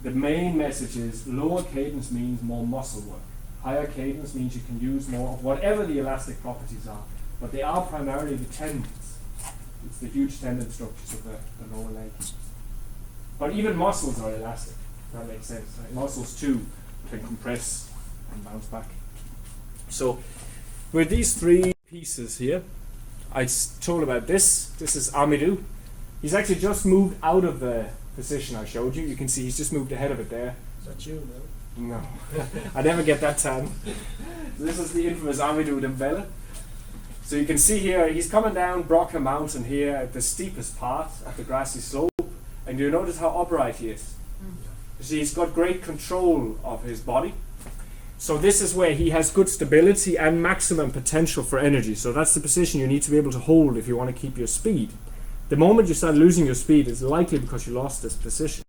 the main message is lower cadence means more muscle work. Higher cadence means you can use more of whatever the elastic properties are, but they are primarily the tendons. It's the huge tendon structures of the lower leg. But even muscles are elastic, if that makes sense. Right? Muscles too can compress and bounce back. So with these three pieces here, I told about this. This is Amidou. He's actually just moved out of the position I showed you. You can see he's just moved ahead of it there. Is that you, no? No, I never get that tan. This is the infamous Amidou Dembele. So you can see here, he's coming down Brocken Mountain here at the steepest part of the grassy slope, and you notice how upright he is. You see, he's got great control of his body. So this is where he has good stability and maximum potential for energy. So that's the position you need to be able to hold if you want to keep your speed. The moment you start losing your speed, it's likely because you lost this position.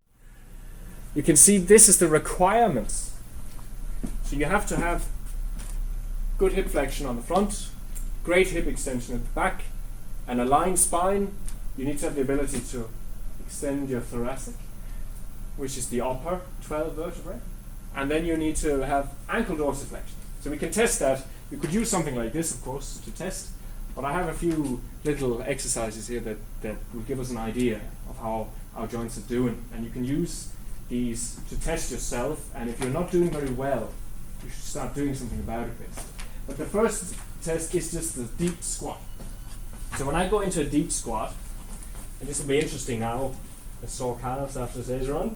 You can see this is the requirements. So you have to have good hip flexion on the front, great hip extension at the back, and a aligned spine. You need to have the ability to extend your thoracic, which is the upper 12 vertebrae. And then you need to have ankle dorsiflexion. So we can test that. You could use something like this, of course, to test. But I have a few little exercises here that will give us an idea of how our joints are doing. And you can use these to test yourself. And if you're not doing very well, you should start doing something about it. But the first test is just the deep squat. So when I go into a deep squat, and this will be interesting now, with sore calves after today's run,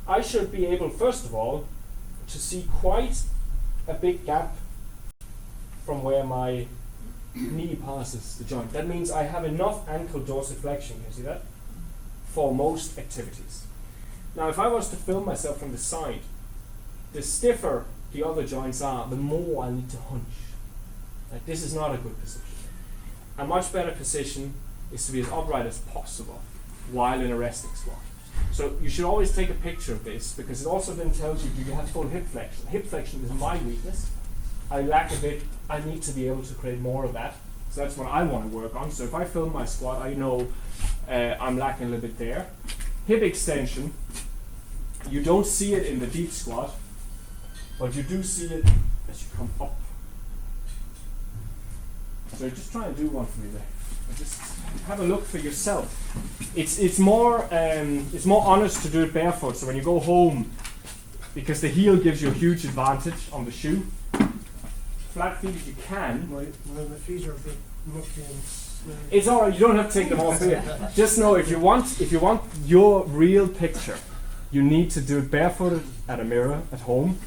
I should be able, first of all, to see quite a big gap from where my knee passes the joint. That means I have enough ankle dorsiflexion, you see that? For most activities. Now if I was to film myself from the side, the stiffer the other joints are, the more I need to hunch. Like, this is not a good position. A much better position is to be as upright as possible while in a resting squat. So you should always take a picture of this, because it also then tells you, do you have full hip flexion? Hip flexion is my weakness. I lack a bit. I need to be able to create more of that. So that's what I want to work on. So if I film my squat, I know I'm lacking a little bit there. Hip extension, you don't see it in the deep squat, but you do see it as you come up. So just try and do one for me there. Just have a look for yourself. It's more honest to do it barefoot. So when you go home, because the heel gives you a huge advantage on the shoe. Flat feet if you can. My feet are a bit mucky and smelly. It's alright. You don't have to take them off here. Just know if you want your real picture, you need to do it barefooted at a mirror at home.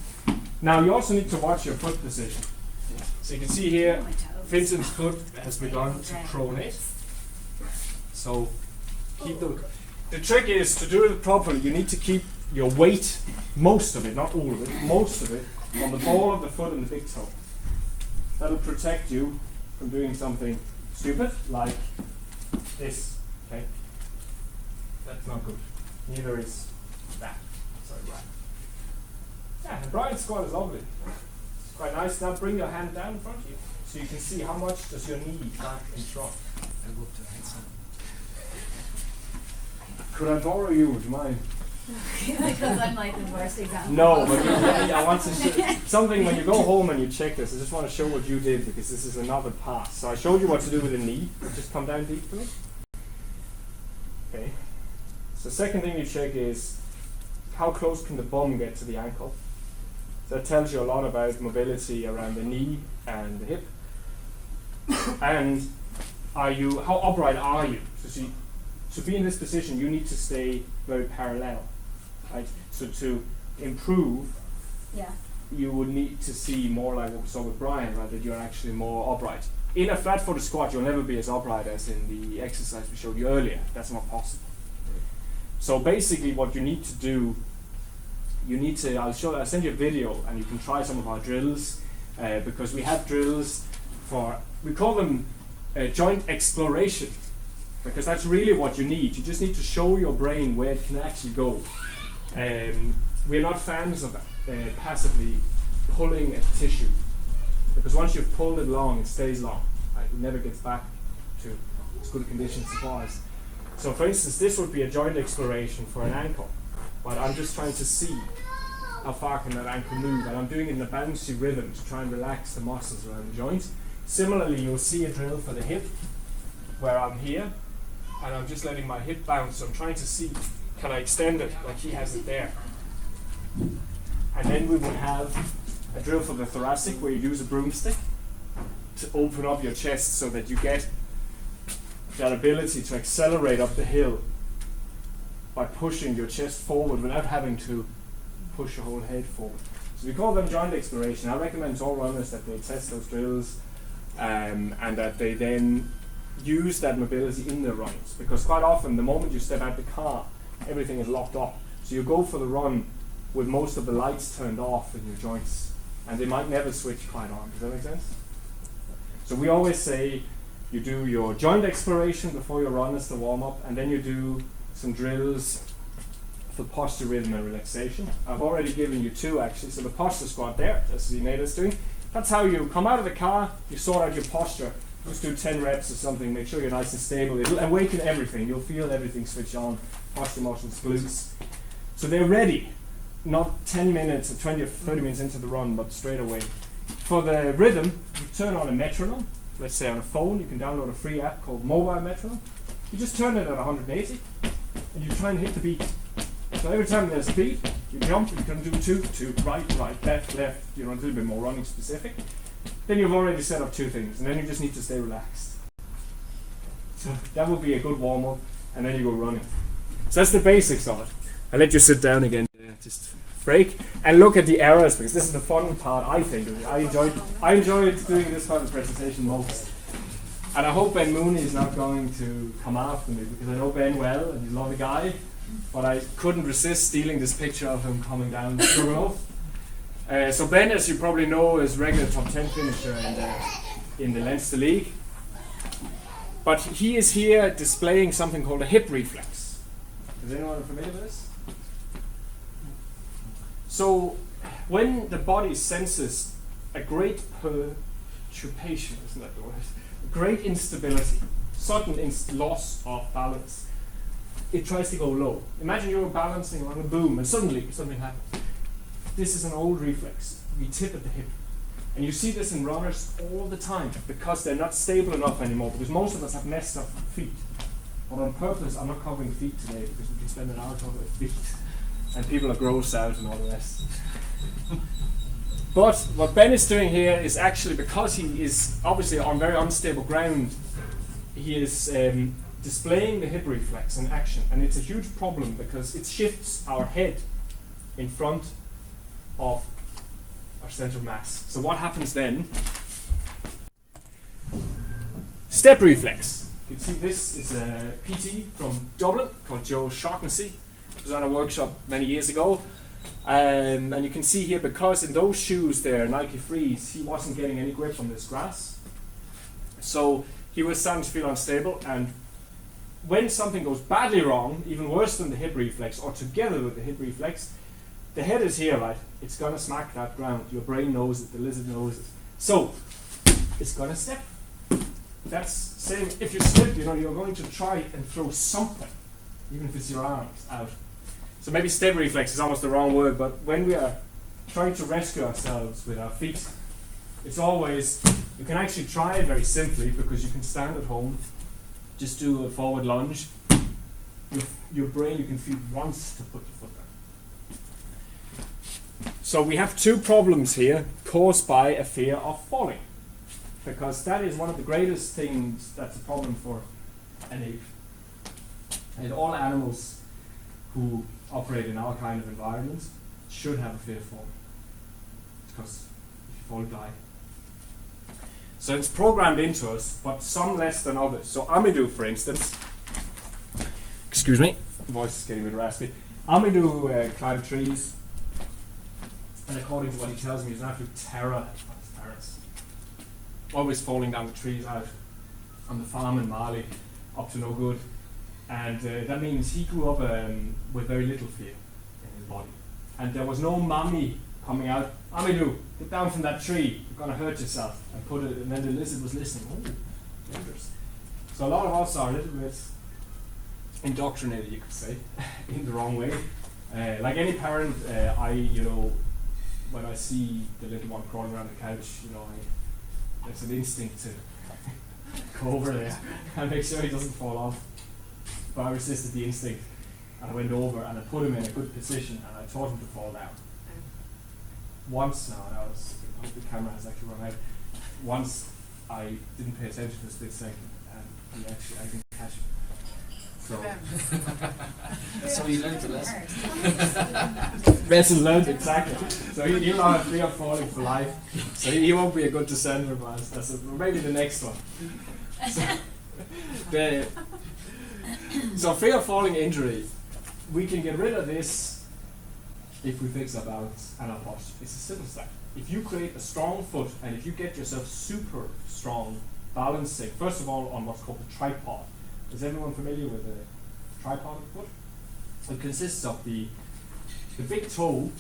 Now you also need to watch your foot position. So you can see here, Vincent's foot has begun to pronate. So keep the trick is to do it properly. You need to keep your weight, most of it, not all of it, most of it, on the ball of the foot and the big toe. That'll protect you from doing something stupid like this. Okay, that's not good. Neither is that. Sorry, Brian. Yeah, the Brian squat is lovely. It's quite nice. Now bring your hand down in front of you, so you can see how much does your knee back and front. Elbow up to the headset. Could I borrow you? Would you mind? Because I'm like the worst example. No, but I want to show something when you go home and you check this. I just want to show what you did, because this is another pass. So I showed you what to do with the knee. Just come down deep for me. Okay. So the second thing you check is how close can the bum get to the ankle. So that tells you a lot about mobility around the knee and the hip. And how upright are you? So to be in this position, you need to stay very parallel. Right? So to improve, you would need to see more like what we saw with Brian, right? That you're actually more upright. In a flat-footed squat, you'll never be as upright as in the exercise we showed you earlier. That's not possible. So basically, what you need to do, I'll send you a video, and you can try some of our drills, because we have drills for we call them joint exploration, because that's really what you need. You just need to show your brain where it can actually go. We're not fans of passively pulling a tissue, because once you've pulled it long, it stays long. Right? It never gets back to as good a condition as it was. So for instance, this would be a joint exploration for an ankle, but I'm just trying to see how far can that ankle move, and I'm doing it in a bouncy rhythm to try and relax the muscles around the joint. Similarly, you'll see a drill for the hip, where I'm here, and I'm just letting my hip bounce, so I'm trying to see, can I extend it like he has it there? And then we would have a drill for the thoracic, where you use a broomstick to open up your chest so that you get that ability to accelerate up the hill by pushing your chest forward without having to push your whole head forward. So we call them joint exploration. I recommend to all runners that they test those drills and that they then use that mobility in their runs, because quite often the moment you step out the car, everything is locked up. So you go for the run with most of the lights turned off in your joints, and they might never switch quite on. Does that make sense? So we always say you do your joint exploration before your run as the warm-up, and then you do some drills for posture, rhythm and relaxation. I've already given you two actually. So the posture squat there, as Zinata's doing, that's how you come out of the car, you sort out your posture. Just do 10 reps or something, make sure you're nice and stable. It'll awaken everything, you'll feel everything switch on, posture muscles, glutes. So they're ready, not 10 minutes or 20 or 30 minutes into the run, but straight away. For the rhythm, you turn on a metronome. Let's say on a phone, you can download a free app called Mobile Metronome. You just turn it at 180, and you try and hit the beat. So every time there's a beat, you jump, you can do two, right, left, you know, a little bit more running specific. Then you've already set up two things, and then you just need to stay relaxed. So that would be a good warm-up, and then you go running. So that's the basics of it. I'll let you sit down again, just break, and look at the errors, because this is the fun part, I think. I enjoyed doing this part of the presentation most. And I hope Ben Mooney is not going to come after me, because I know Ben well, and he's a lovely guy, but I couldn't resist stealing this picture of him coming down the Sugarloaf. So Ben, as you probably know, is regular top 10 finisher in the Leinster League. But he is here displaying something called a hip reflex. Is anyone familiar with this? So when the body senses a great perturbation, isn't that the word? Great instability, sudden loss of balance, it tries to go low. Imagine you're balancing on a boom and suddenly something happens. This is an old reflex. We tip at the hip. And you see this in runners all the time because they're not stable enough anymore, because most of us have messed up feet. But on purpose, I'm not covering feet today because we can spend an hour talking about feet and people are grossed out and all the rest. But what Ben is doing here is actually, because he is obviously on very unstable ground, he is displaying the hip reflex in action. And it's a huge problem because it shifts our head in front of our center of mass. So what happens then? Step reflex. You can see this is a PT from Dublin called Joe Shaughnessy. It was on a workshop many years ago. And you can see here, because in those shoes there, Nike Frees, he wasn't getting any grip on this grass. So he was starting to feel unstable, and when something goes badly wrong, even worse than the hip reflex, or together with the hip reflex, the head is here, right? It's gonna smack that ground. Your brain knows it, the lizard knows it. So it's gonna step. That's same, if you slip, you know, you're going to try and throw something, even if it's your arms out. So maybe step reflex is almost the wrong word, but when we are trying to rescue ourselves with our feet, it's always, you can actually try it very simply, because you can stand at home, just do a forward lunge. Your brain, you can feel, wants to put the foot down. So we have two problems here caused by a fear of falling, because that is one of the greatest things that's a problem for an ape. And all animals who operate in our kind of environment should have a fear of falling, because if you fall, you die. So it's programmed into us, but some less than others. So Amadou, for instance, excuse me, the voice is getting a bit raspy. Amadou climbed trees, and according to what he tells me, he's an absolute terror of his parents. always falling down the trees out on the farm in Mali, up to no good. And that means he grew up with very little fear in his body. And there was no mommy coming out, Amidou, get down from that tree, you're going to hurt yourself. And then the lizard was listening, oh, dangerous. So a lot of us are a little bit indoctrinated, you could say, in the wrong way. Like any parent, when I see the little one crawling around the couch, there's an instinct to go over there and make sure he doesn't fall off. But I resisted the instinct, and I went over and I put him in a good position and I taught him to fall down. Once now, I hope the camera has actually run out. Once I didn't pay attention for a split second, and I didn't catch him. So, So you learned the lesson. lesson learned, exactly. So he'll not have fear of falling for life. So he won't be a good descender, but maybe the next one. So fear of falling injury, we can get rid of this if we fix our balance and our posture. It's as simple as that. If you create a strong foot and if you get yourself super strong balancing, first of all on what's called the tripod. Is everyone familiar with a tripod foot? It consists of the big toe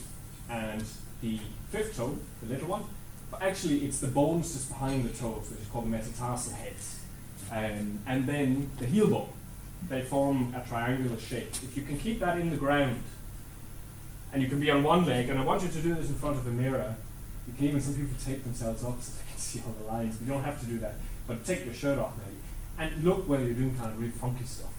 and the fifth toe, the little one, but actually it's the bones just behind the toes, which is called the metatarsal heads, and then the heel bone. They form a triangular shape. If you can keep that in the ground, and you can be on one leg, and I want you to do this in front of a mirror. You can even, some people tape themselves up so they can see all the lines. You don't have to do that, but take your shirt off maybe, and look whether you're doing kind of really funky stuff,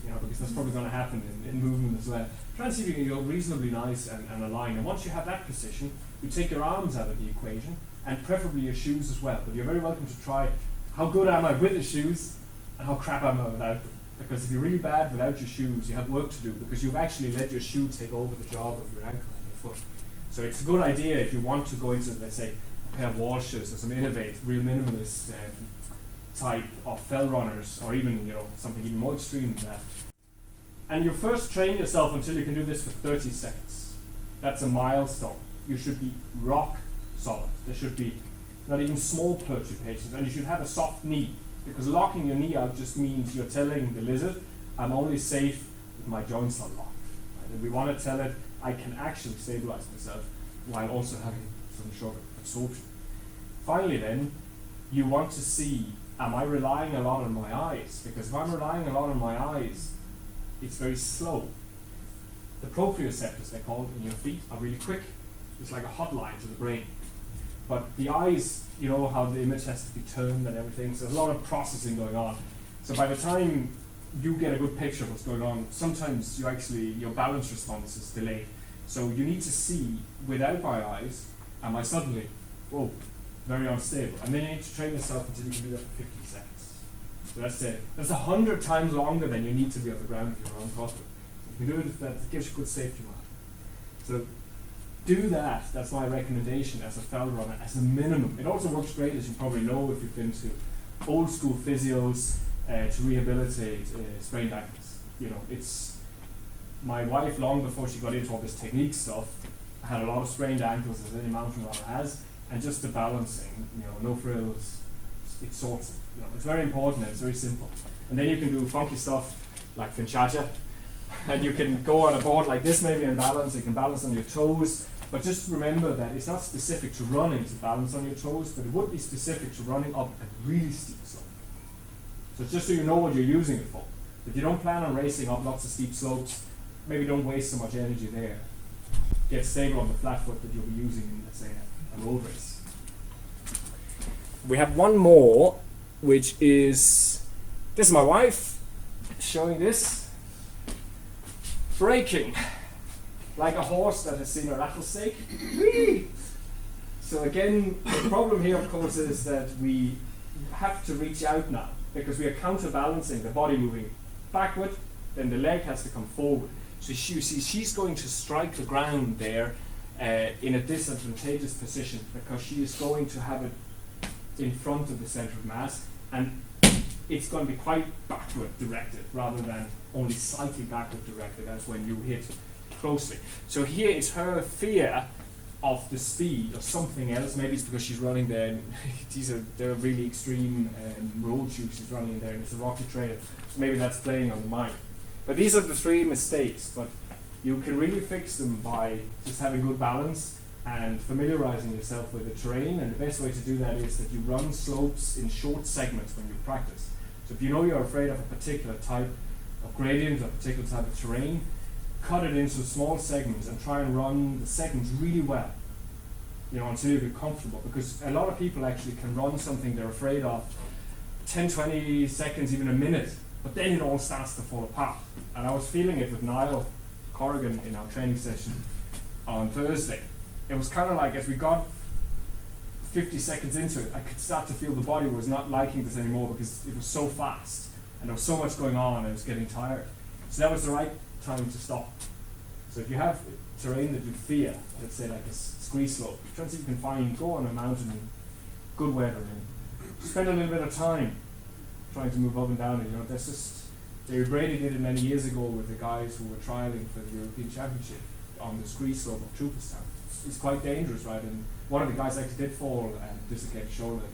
because that's probably going to happen in movement as well. Try and see if you can go reasonably nice and aligned. And once you have that position, you take your arms out of the equation, and preferably your shoes as well. But you're very welcome to try how good am I with the shoes, and how crap am I without them. Because if you're really bad without your shoes, you have work to do, because you've actually let your shoe take over the job of your ankle and your foot. So it's a good idea if you want to go into, let's say, a pair of wall shoes or some real minimalist type of fell runners, or even something even more extreme than that. And you first train yourself until you can do this for 30 seconds. That's a milestone. You should be rock solid. There should be not even small perturbations, and you should have a soft knee. Because locking your knee out just means you're telling the lizard, I'm only safe if my joints are locked. Right? And we want to tell it, I can actually stabilize myself while also having some shock absorption. Finally then, you want to see, am I relying a lot on my eyes? Because if I'm relying a lot on my eyes, it's very slow. The proprioceptors, they're called, in your feet are really quick. It's like a hotline to the brain. But the eyes, how the image has to be turned and everything, so there's a lot of processing going on. So by the time you get a good picture of what's going on, sometimes your balance response is delayed. So you need to see, without my eyes, am I suddenly, very unstable. And then you need to train yourself until you can do that for 50 seconds. So that's it. That's 100 times longer than you need to be on the ground if you're on top of it. If you can do it, that gives you a good safety margin. So do that. That's my recommendation as a fell runner, as a minimum. It also works great, as you probably know if you've been to old school physios to rehabilitate sprained ankles. It's my wife, long before she got into all this technique stuff, had a lot of sprained ankles, as any mountain runner has, and just the balancing, no frills, it sorts it. It's very important and it's very simple. And then you can do funky stuff like finchacha, and you can go on a board like this maybe and balance. You can balance on your toes. But just remember that it's not specific to running to balance on your toes, but it would be specific to running up a really steep slope. So just so you know what you're using it for. If you don't plan on racing up lots of steep slopes, maybe don't waste so much energy there. Get stable on the flat foot that you'll be using in, let's say, a road race. We have one more, which is, this is my wife showing this. Braking. Like a horse that has seen a rattlesnake. So again, the problem here, of course, is that we have to reach out now because we are counterbalancing the body moving backward, then the leg has to come forward. So you see, she's going to strike the ground there in a disadvantageous position because she is going to have it in front of the center of mass, and it's going to be quite backward directed rather than only slightly backward directed as when you hit closely. So here is her fear of the speed or something else. Maybe it's because she's running there, and they're really extreme road shoots she's running in there, and it's a rocky trail. So maybe that's playing on the mind. But these are the three mistakes, but you can really fix them by just having good balance and familiarizing yourself with the terrain. And the best way to do that is that you run slopes in short segments when you practice. So if you know you're afraid of a particular type of gradient, a particular type of terrain, cut it into small segments and try and run the segments really well, until you get comfortable. Because a lot of people actually can run something they're afraid of 10, 20 seconds, even a minute, but then it all starts to fall apart. And I was feeling it with Niall Corrigan in our training session on Thursday. It was kind of like, as we got 50 seconds into it, I could start to feel the body was not liking this anymore because it was so fast and there was so much going on and I was getting tired. So that was the right time to stop. So if you have terrain that you fear, let's say like a ski slope, try and see if you can go on a mountain in good weather and spend a little bit of time trying to move up and down it. That's just, David Brady did it many years ago with the guys who were trialling for the European Championship on the ski slope of Truperstown. It's quite dangerous, right? And one of the guys actually did fall and dislocate his shoulder.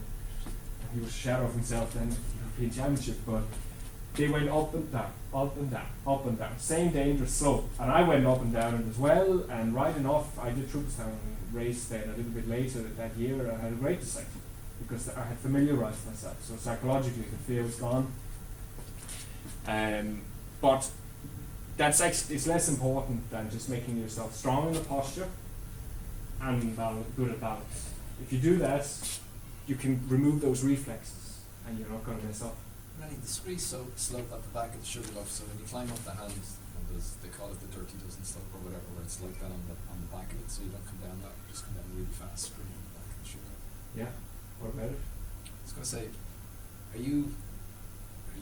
He was a shadow of himself then at the European Championship, but they went up and down, up and down, up and down. Same dangerous slope. And I went up and down it as well, and right enough, I did Truperstown race then a little bit later that year, and I had a great descent because I had familiarized myself. So psychologically, the fear was gone. But that's actually, it's less important than just making yourself strong in the posture and good at balance. If you do that, you can remove those reflexes and you're not going to mess up. Right, the scree slope at the back of the Sugarloaf, so when you climb up the hand, and they call it the Dirty Dozen slope or whatever, where it's like that on the back of it, so you don't come down that, you just come down really fast, screaming on the back of the Sugarloaf. Yeah, what about it? I was going to say, are you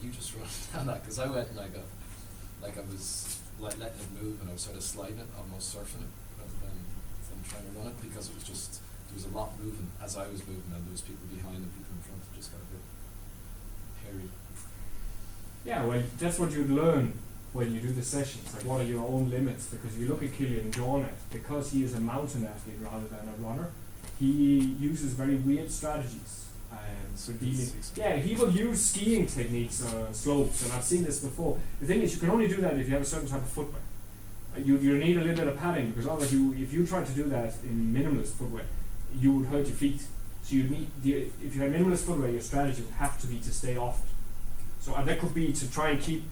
just running down that? Because I went and I got, like I was letting it move and I was sort of sliding it, almost surfing it, rather than trying to run it, because it was just, there was a lot moving as I was moving, and there was people behind and people in front. It just got a bit hairy. Yeah, well, that's what you learn when you do the sessions. Like, what are your own limits? Because if you look at Killian Jornet, because he is a mountain athlete rather than a runner, he uses very weird strategies. So he will use skiing techniques on slopes, and I've seen this before. The thing is, you can only do that if you have a certain type of footwear. You need a little bit of padding, because otherwise, if you try to do that in minimalist footwear, you would hurt your feet. So you need, if you have minimalist footwear, your strategy would have to be to stay off it. So that could be to try and keep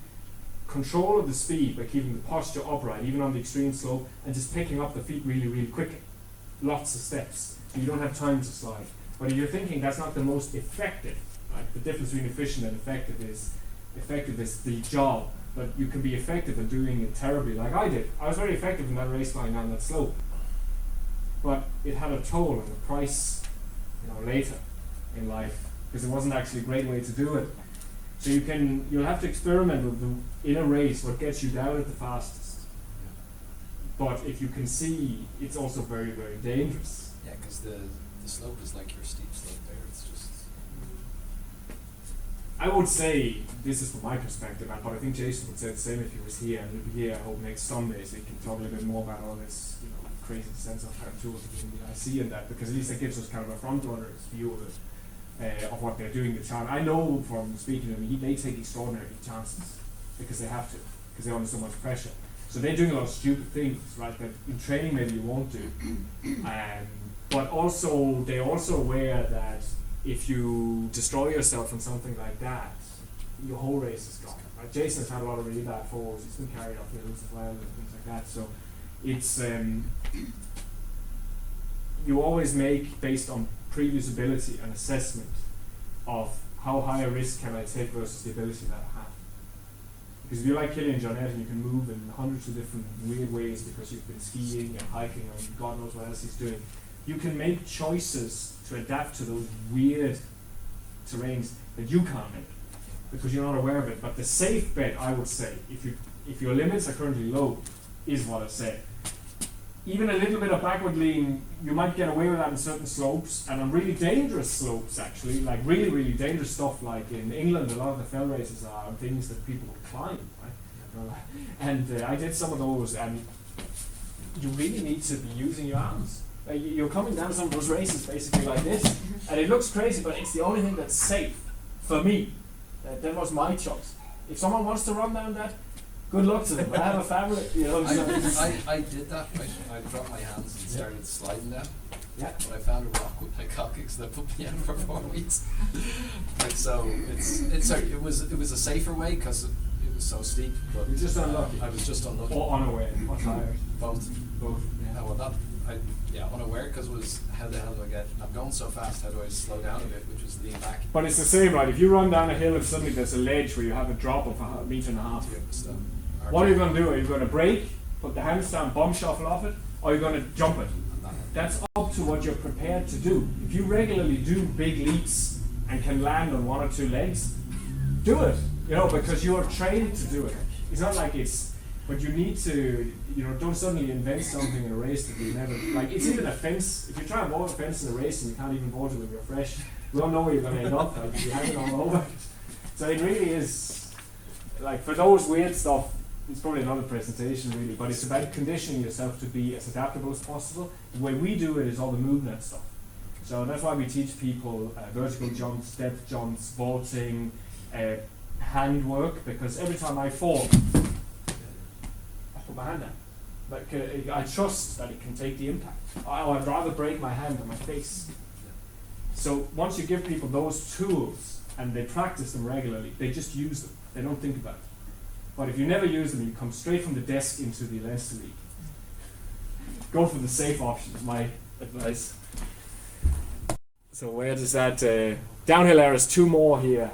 control of the speed by keeping the posture upright, even on the extreme slope, and just picking up the feet really, really quickly. Lots of steps, so you don't have time to slide. But if you're thinking that's not the most effective, right? The difference between efficient and effective is the job, but you can be effective at doing it terribly, like I did. I was very effective in that race line on that slope, but it had a toll and a price, later in life, because it wasn't actually a great way to do it. So you'll have to experiment with in a race what gets you down at the fastest. But if you can see, it's also very, very dangerous. Yeah, because the slope is like your steep slope there. It's just. I would say, this is from my perspective, but I think Jason would say the same if he was here, and he'll be here, I hope, next Sunday, so he can talk a little bit more about all this, crazy sense of how tools in the IC and that, because at least it gives us kind of a front runner's view of it, of what they're doing. The challenge. I know from speaking to them, they take extraordinary chances because they have to, because they're under so much pressure. So they're doing a lot of stupid things, right? That in training maybe you won't do. But also, they're also aware that if you destroy yourself on something like that, your whole race is gone. Right? Jason's had a lot of really bad falls. He's been carried off hills as well and things like that. So it's you always make based on previous ability an assessment of how high a risk can I take versus the ability that I have. Because if you're like Killian Jornet and you can move in hundreds of different weird ways because you've been skiing and hiking and God knows what else he's doing, you can make choices to adapt to those weird terrains that you can't make because you're not aware of it. But the safe bet, I would say, if your limits are currently low, is what I said. Even a little bit of backward lean, you might get away with that in certain slopes, and on really dangerous slopes actually, like really, really dangerous stuff like in England, a lot of the fell races are things that people would climb, right? And I did some of those, and you really need to be using your arms. You're coming down some of those races basically like this, and it looks crazy, but it's the only thing that's safe for me. That was my choice. If someone wants to run down that, good luck to them. I have a family, you know. I did that, right? I dropped my hands and started sliding down. Yeah. But I found a rock with my coccyx that put me out for 4 weeks. Like, so it was a safer way because it was so steep. But You're just unlucky. I was just unlucky. Or unaware, or tired. Both. Both. Yeah, well, unaware because it was how the hell do I get? I'm going so fast. How do I slow down a bit? Which was lean back. But it's the same, right? If you run down a hill and suddenly there's a ledge where you have a drop of a metre and a half, what are you going to do? Are you going to brake, put the hands down, bomb shuffle off it, or are you going to jump it? That's up to what you're prepared to do. If you regularly do big leaps and can land on 1 or 2 legs, do it. You know, because you are trained to do it. It's not like but you need to, don't suddenly invent something in a race that you never, like it's even a fence. If you try and vault a fence in a race and you can't even vault it when you're fresh, you don't know where you're going to end up, like you're hanging all over. So it really is, like for those weird stuff, it's probably another presentation really, but it's about conditioning yourself to be as adaptable as possible. The way we do it is all the movement stuff. So that's why we teach people vertical jumps, depth jumps, vaulting, hand work, because every time I fall, I put my hand down. Like, I trust that it can take the impact. I'd rather break my hand than my face. So once you give people those tools and they practice them regularly, they just use them. They don't think about it. But if you never use them, you come straight from the desk into the events league. Go for the safe option is my advice. So where does that downhill areas? 2 more here.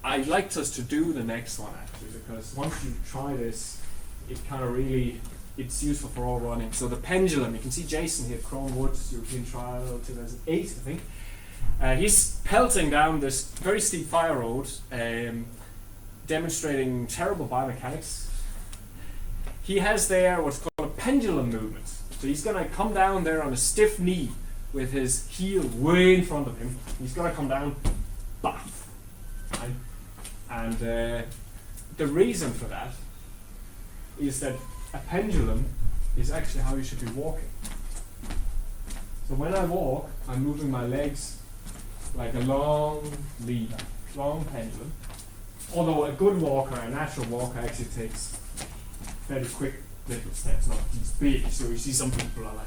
I'd like us to do the next one actually, because once you try this, it kind of really, it's useful for all running. So the pendulum, you can see Jason here, Crone Woods, European Trial 2008, I think. He's pelting down this very steep fire road, demonstrating terrible biomechanics. He has there what's called a pendulum movement. So he's going to come down there on a stiff knee with his heel way in front of him. He's going to come down, baff. Right? And the reason for that is that a pendulum is actually how you should be walking. So when I walk, I'm moving my legs like a long lever, long pendulum. Although a good walker, a natural walker, actually takes very quick little steps, not these big. So you see some people are like,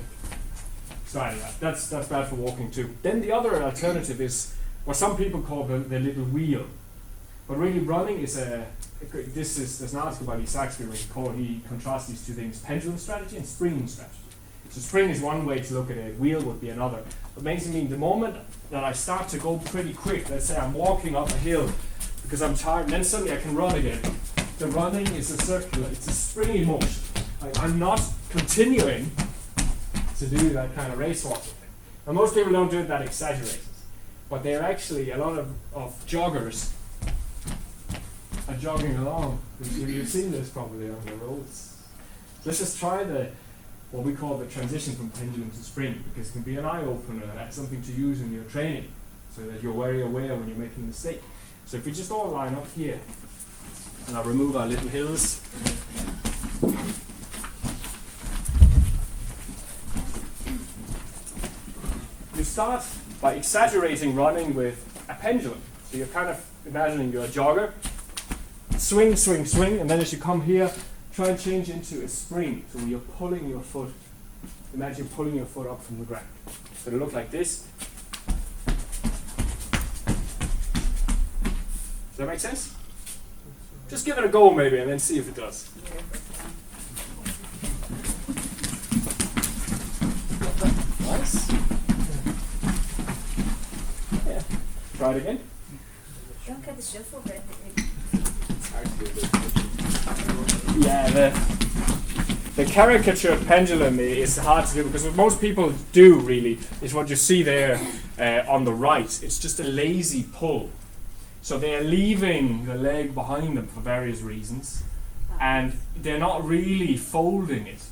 so anyway, that's bad for walking too. Then the other alternative is what some people call the little wheel. But really running is there's an article by Lee Saxby where he contrasts these 2 things, pendulum strategy and springing strategy. So spring is one way to look at it, wheel would be another. But basically the moment that I start to go pretty quick, let's say I'm walking up a hill because I'm tired, and then suddenly I can run again. The running is a circular, it's a springy motion. Like, I'm not continuing to do that kind of race walking thing. Now most people don't do it that exaggerated, but they're actually, a lot of joggers are jogging along. You've seen this probably on the roads. Let's just try what we call the transition from pendulum to spring, because it can be an eye-opener and something to use in your training so that you're very aware when you're making a mistake. So if we just all line up here, and I'll remove our little hills. You start by exaggerating running with a pendulum. So you're kind of imagining you're a jogger, swing, swing, swing, and then as you come here, try and change into a spring. So when you're pulling your foot, imagine pulling your foot up from the ground. So it'll look like this. Does that make sense? Just give it a go maybe and then see if it does. Nice. Yeah. Try it again. Don't get the shuffle bit. Yeah, the caricature pendulum is hard to do because what most people do really is what you see there on the right. It's just a lazy pull. So they're leaving the leg behind them for various reasons, and they're not really folding it.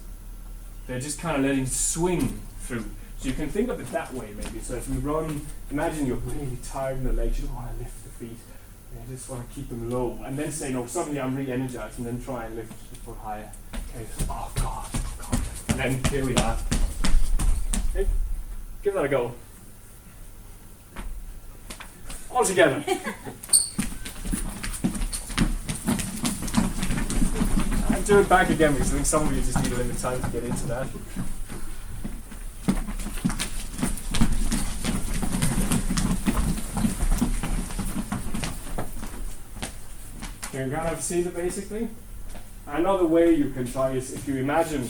They're just kind of letting it swing through. So you can think of it that way maybe. So if you run, imagine you're really tired in the legs, you don't want to lift the feet. You just want to keep them low, and then say, no, suddenly I'm re-energized, and then try and lift the foot higher. Okay, oh God, and then here we are. Okay. Give that a go. All together. I'll do it back again because I think some of you just need a little bit of time to get into that. You can kind of see it basically. Another way you can try is if you imagine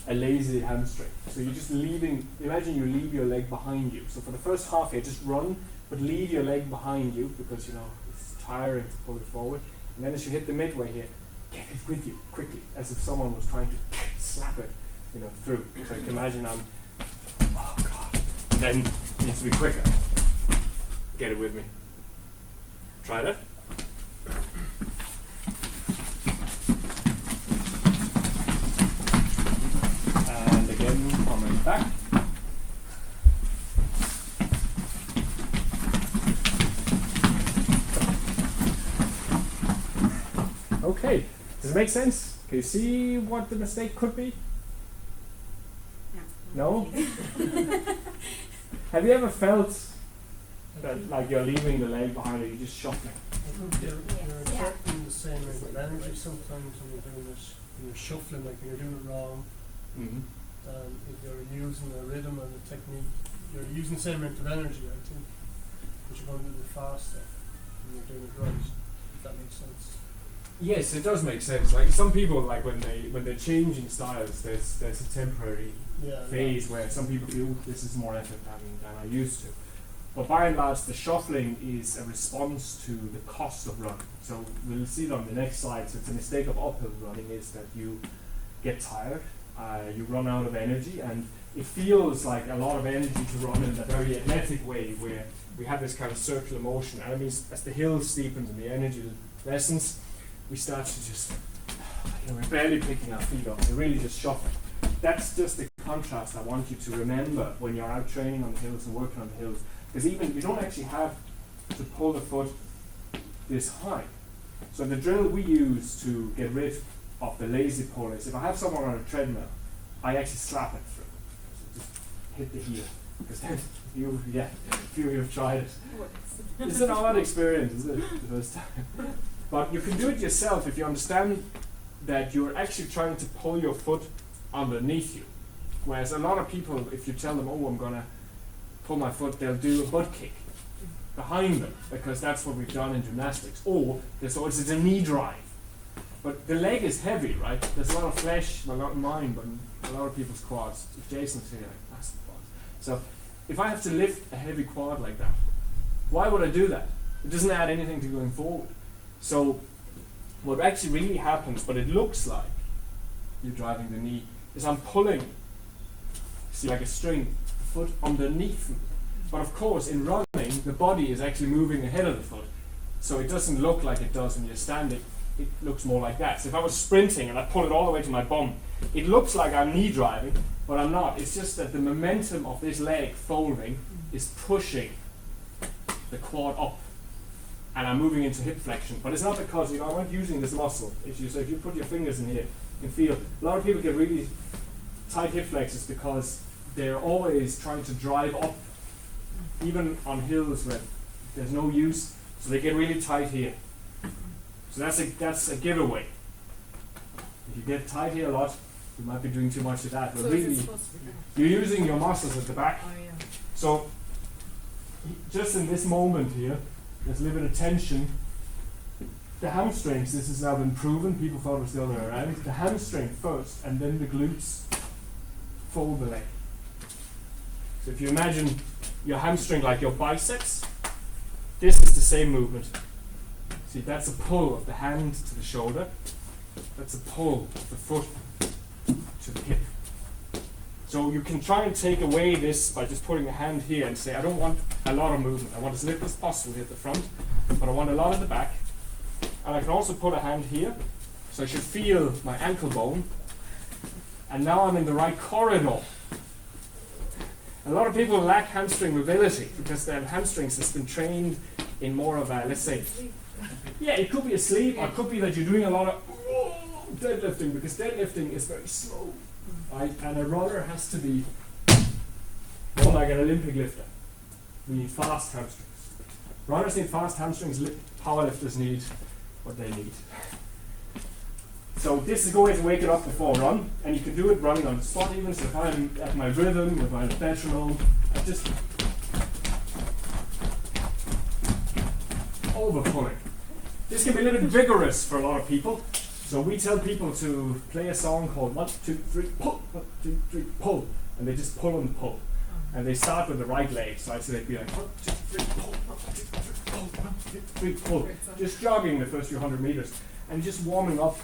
a lazy hamstring. So you're just imagine you leave your leg behind you. So for the first half here, just run, but leave your leg behind you because it's tiring to pull it forward. And then as you hit the midway here, get it with you quickly, as if someone was trying to slap it, through. So you can imagine oh God. And then it needs to be quicker. Get it with me. Try that. Coming back. Okay, does it make sense? Can you see what the mistake could be? No? Have you ever felt that like you're leaving the leg behind or you're just shuffling? You're exerting the same rate of energy sometimes when you're doing it, when you're shuffling, like when you're doing it wrong. Mm-hmm. If you're using a rhythm and a technique, you're using the same amount of energy, I think, but you're going a little bit faster when you're doing it right, if that makes sense. Yes, it does make sense. Like some people, like when they're changing styles, there's a temporary phase where some people feel this is more effort than I used to. But by and large, the shuffling is a response to the cost of running. So we'll see it on the next slide. So it's a mistake of uphill running is that you get tired. You run out of energy, and it feels like a lot of energy to run in a very athletic way where we have this kind of circular motion. And I mean, as the hill steepens and the energy lessens, we start to just, we're barely picking our feet up. We're really just shuffling. That's just the contrast I want you to remember when you're out training on the hills and working on the hills. Because even you don't actually have to pull the foot this high. So the drill we use to get rid of the lazy pull is if I have someone on a treadmill, I actually slap it through. So just hit the heel. Because then few of you have tried it. It's an odd experience, isn't it? The first time. But you can do it yourself if you understand that you're actually trying to pull your foot underneath you. Whereas a lot of people, if you tell them, oh, I'm going to pull my foot, they'll do a butt kick behind them because that's what we've done in gymnastics. Or it's a knee drive. But the leg is heavy, right? There's a lot of flesh, well, not mine, but a lot of people's quads. If Jason's here, like massive quads. So if I have to lift a heavy quad like that, why would I do that? It doesn't add anything to going forward. So what actually really happens, but it looks like you're driving the knee, is I'm pulling, see, like a string, the foot underneath me. But of course, in running, the body is actually moving ahead of the foot. So it doesn't look like it does when you're standing. It looks more like that. So if I was sprinting and I pull it all the way to my bum, it looks like I'm knee driving, but I'm not. It's just that the momentum of this leg folding is pushing the quad up, and I'm moving into hip flexion. But it's not because I'm not using this muscle. If you put your fingers in here, you can feel. A lot of people get really tight hip flexors because they're always trying to drive up, even on hills where there's no use. So they get really tight here. So that's a giveaway. If you get tight here a lot, you might be doing too much of that. But really, you're using your muscles at the back. Oh, yeah. So just in this moment here, there's a little bit of tension. The hamstrings, this has now been proven, people thought it was the other way around. The hamstring first, and then the glutes fold the leg. So if you imagine your hamstring like your biceps, this is the same movement. See, that's a pull of the hand to the shoulder. That's a pull of the foot to the hip. So you can try and take away this by just putting a hand here and say, I don't want a lot of movement. I want as little as possible here at the front, but I want a lot at the back. And I can also put a hand here, so I should feel my ankle bone. And now I'm in the right corridor. A lot of people lack hamstring mobility because their hamstrings has been trained in more of a, let's say, yeah, it could be asleep, or it could be that you're doing a lot of deadlifting, because deadlifting is very slow, right? And a runner has to be more like an Olympic lifter. We need fast hamstrings. Runners need fast hamstrings, powerlifters need what they need. So this is going to wake it up before a run, and you can do it running on the spot even. So if I'm at my rhythm with my metronome, I just over pulling. This can be a little bit vigorous for a lot of people. So we tell people to play a song called 1, 2, 3, pull, 1, 2, 3, pull, and they just pull and pull. And they start with the right leg, so they'd be like 1, 2, 3, pull, 1, 2, 3, pull, 1, 2, 3, pull. Just jogging the first few 100 meters and just warming up.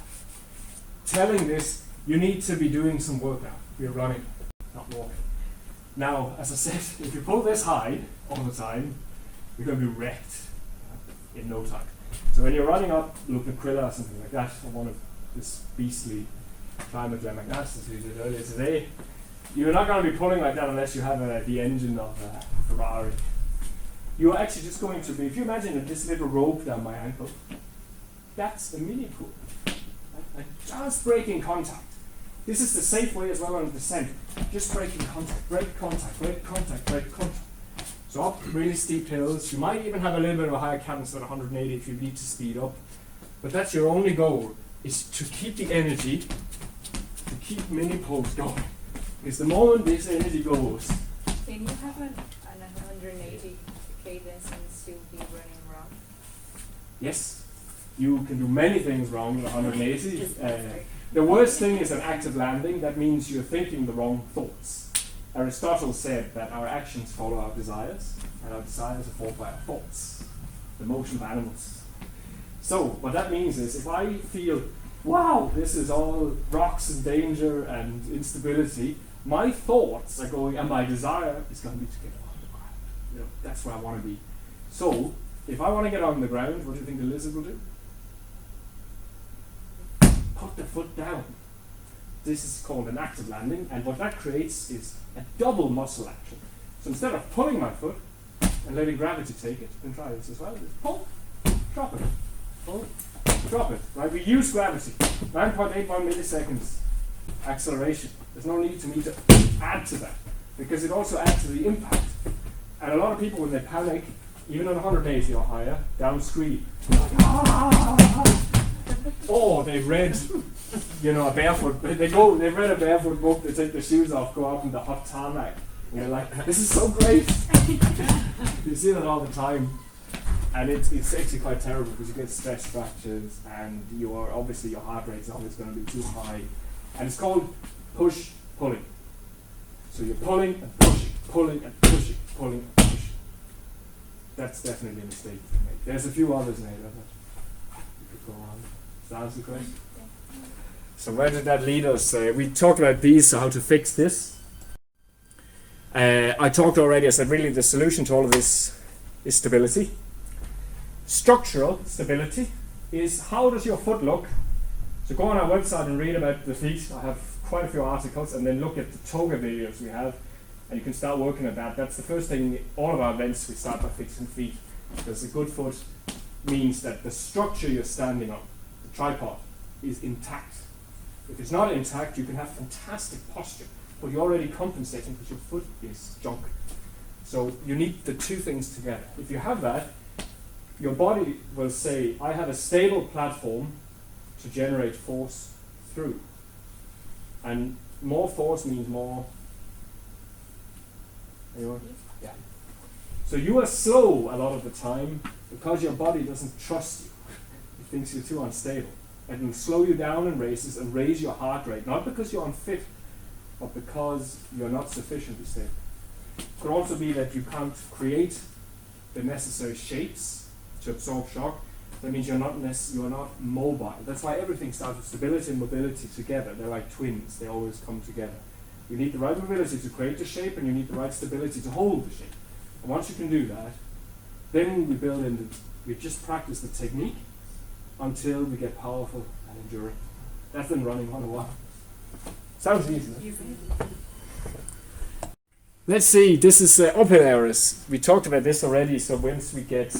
Telling this, you need to be doing some workout. You're running, not walking. Now, as I said, if you pull this high all the time, you're going to be wrecked in no time. So when you're running up Lupin or something like that, or one of this beastly climate Biomechanics we did earlier today, you're not going to be pulling like that unless you have the engine of a Ferrari. You're actually just going to be, if you imagine this little rope down my ankle, that's a mini pool. Just breaking contact. This is the safe way as well on the descent. Just breaking contact, break contact, break contact, break contact. So up really steep hills. You might even have a little bit of a higher cadence at 180 if you need to speed up. But that's your only goal, is to keep the energy, to keep mini pulls going. Because the moment this energy goes, Can you have an 180 cadence and still be running wrong? yes, you can do many things wrong at 180. The worst thing is an active landing. That means you're thinking the wrong thoughts. Aristotle said that our actions follow our desires, and our desires are followed by our thoughts, the motion of animals. So what that means is, if I feel, wow, this is all rocks and danger and instability, my thoughts are going, and my desire is going to be to get on the ground. You know, that's where I want to be. So if I want to get on the ground, what do you think the lizard will do? Put the foot down. This is called an active landing, and what that creates is a double muscle action. So instead of pulling my foot and letting gravity take it, you can try this as well. Just pull, drop it, pull, drop it. Right? We use gravity. 9.81 milliseconds acceleration. There's no need to me to add to that, because it also adds to the impact. And a lot of people, when they panic, even at 180 or higher, down scream. Or they've read, a barefoot. They've read a barefoot book. They take their shoes off, go out in the hot tarmac, and you're like, "This is so great." You see that all the time, and it's actually quite terrible because you get stress fractures, and your heart rate's always going to be too high, and it's called push pulling. So you're pulling and pushing, pulling and pushing, pulling and pushing. That's definitely a mistake to make. There's a few others later, but you could go on. Does that answer the question? So where did that lead us? We talked about these, so how to fix this. I talked already, I said really the solution to all of this is stability. Structural stability is, how does your foot look? So go on our website and read about the feet. I have quite a few articles, and then look at the toga videos we have, and you can start working at that. That's the first thing, all of our events we start by fixing feet, because a good foot means that the structure you're standing on, the tripod, is intact. If it's not intact, you can have fantastic posture, but you're already compensating because your foot is junk. So you need the two things together. If you have that, your body will say, I have a stable platform to generate force through. And more force means more. Anyone? Yeah. So you are slow a lot of the time because your body doesn't trust you. It thinks you're too unstable. It will slow you down in races and raise your heart rate, not because you're unfit, but because you're not sufficiently stable. It could also be that you can't create the necessary shapes to absorb shock. That means you're not mobile. That's why everything starts with stability and mobility together. They're like twins. They always come together. You need the right mobility to create the shape, and you need the right stability to hold the shape. And once you can do that, then we just practice the technique until we get powerful and enduring. That's in running 101. Sounds easy. Let's see, this is uphill errors. We talked about this already, so once we get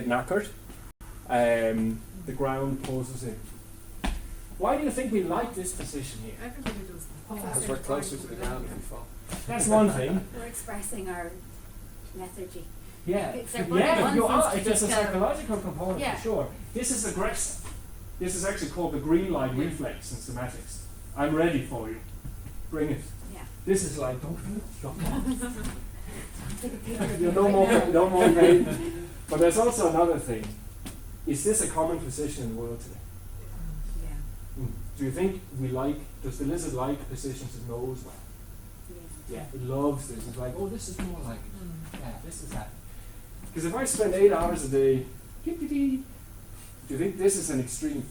knackered, the ground pulls us in. Why do you think we like this position here? Everybody does that. Because we're closer to the ground if we fall. That's one thing. We're expressing our lethargy. Yeah, It's their body yeah, wants you us are. to There's a just go. psychological component Yeah. for sure. This is aggressive. This is actually called the green light Yeah. reflex in somatics. I'm ready for you. Bring it. Yeah. This is like, don't move, jump on. Take a picture of You're you no right more now. pain. But there's also another thing. Is this a common position in the world today? Yeah. Do you think does the lizard like positions it knows well? Yeah. Yeah, it loves this. It's like, oh, this is more like it. Mm. Yeah, this is that. Because if I spend 8 hours a day, do you think this is an extreme?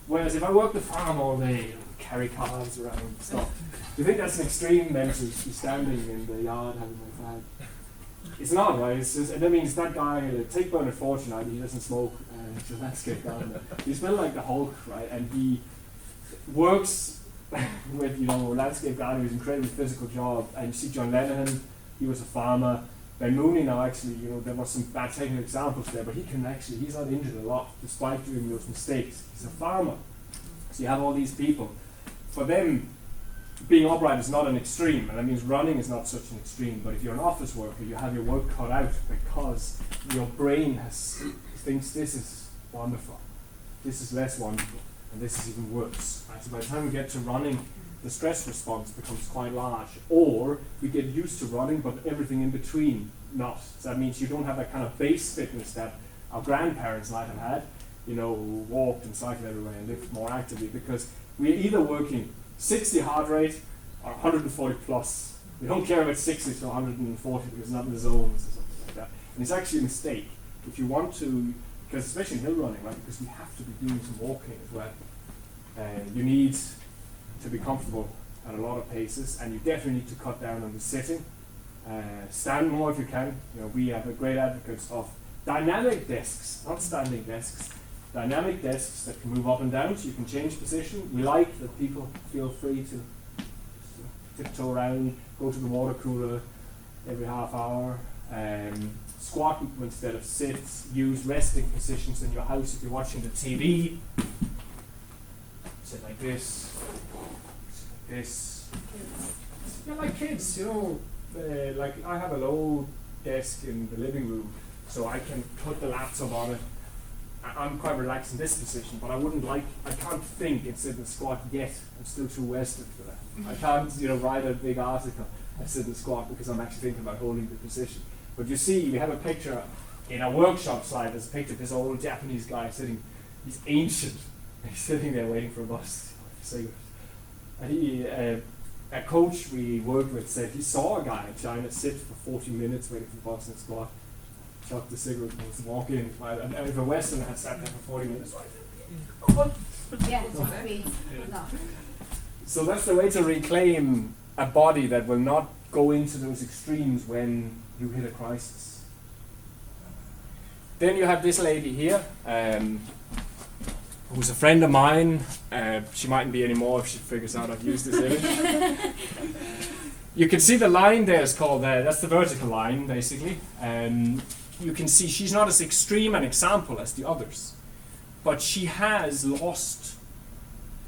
Whereas if I work the farm all day, carry cars around and stuff, do you think that's an extreme then to be standing in the yard having my fag? It's not, right? It's just, and that means that guy, like, take Bernard Fortune, he doesn't smoke, he's a landscape gardener. He's built like the Hulk, right? And he works with, landscape gardening, he's an incredibly physical job. And you see John Lennon, he was a farmer. Ben Mooney now actually, there was some bad technical examples there, but he's not injured a lot, despite doing those mistakes. He's a farmer. So you have all these people. For them, being upright is not an extreme, and that means running is not such an extreme. But if you're an office worker, you have your work cut out because your brain thinks this is wonderful, this is less wonderful, and this is even worse. Right? So by the time we get to running, the stress response becomes quite large. Or we get used to running, but everything in between not. So that means you don't have that kind of base fitness that our grandparents might have had, who walked and cycled everywhere and lived more actively, because we're either working 60 heart rate or 140 plus. We don't care about 60 to 140 because it's not in the zones or something like that. And it's actually a mistake. If you want to, because especially in hill running, right, because we have to be doing some walking as well. You need to be comfortable at a lot of paces, and you definitely need to cut down on the sitting. Stand more if you can. We have a great advocates of dynamic desks, not standing desks. Dynamic desks that can move up and down, so you can change position. We like that people feel free to tiptoe around, go to the water cooler every half hour, squat instead of sit, use resting positions in your house if you're watching the TV. Sit like this, sit like this. Yeah, like kids, like I have a low desk in the living room, so I can put the laptop on it. I'm quite relaxed in this position, but I can't think and sit and squat yet. I'm still too Western for that. I can't, write a big article and sit and squat because I'm actually thinking about holding the position. But you see, we have a picture in a workshop slide, there's a picture of this old Japanese guy sitting, he's ancient, he's sitting there waiting for a bus, cigarette. And a coach we worked with said he saw a guy in China sit for 40 minutes waiting for the bus and squat. Chuck the cigarette and walk in. And if a Western had sat there for 40 minutes, Yeah, it's really not. so that's the way to reclaim a body that will not go into those extremes when you hit a crisis. Then you have this lady here, who's a friend of mine. She mightn't be anymore if she figures out I've used this image. You can see the line there is called, that's the vertical line, basically. You can see she's not as extreme an example as the others, but she has lost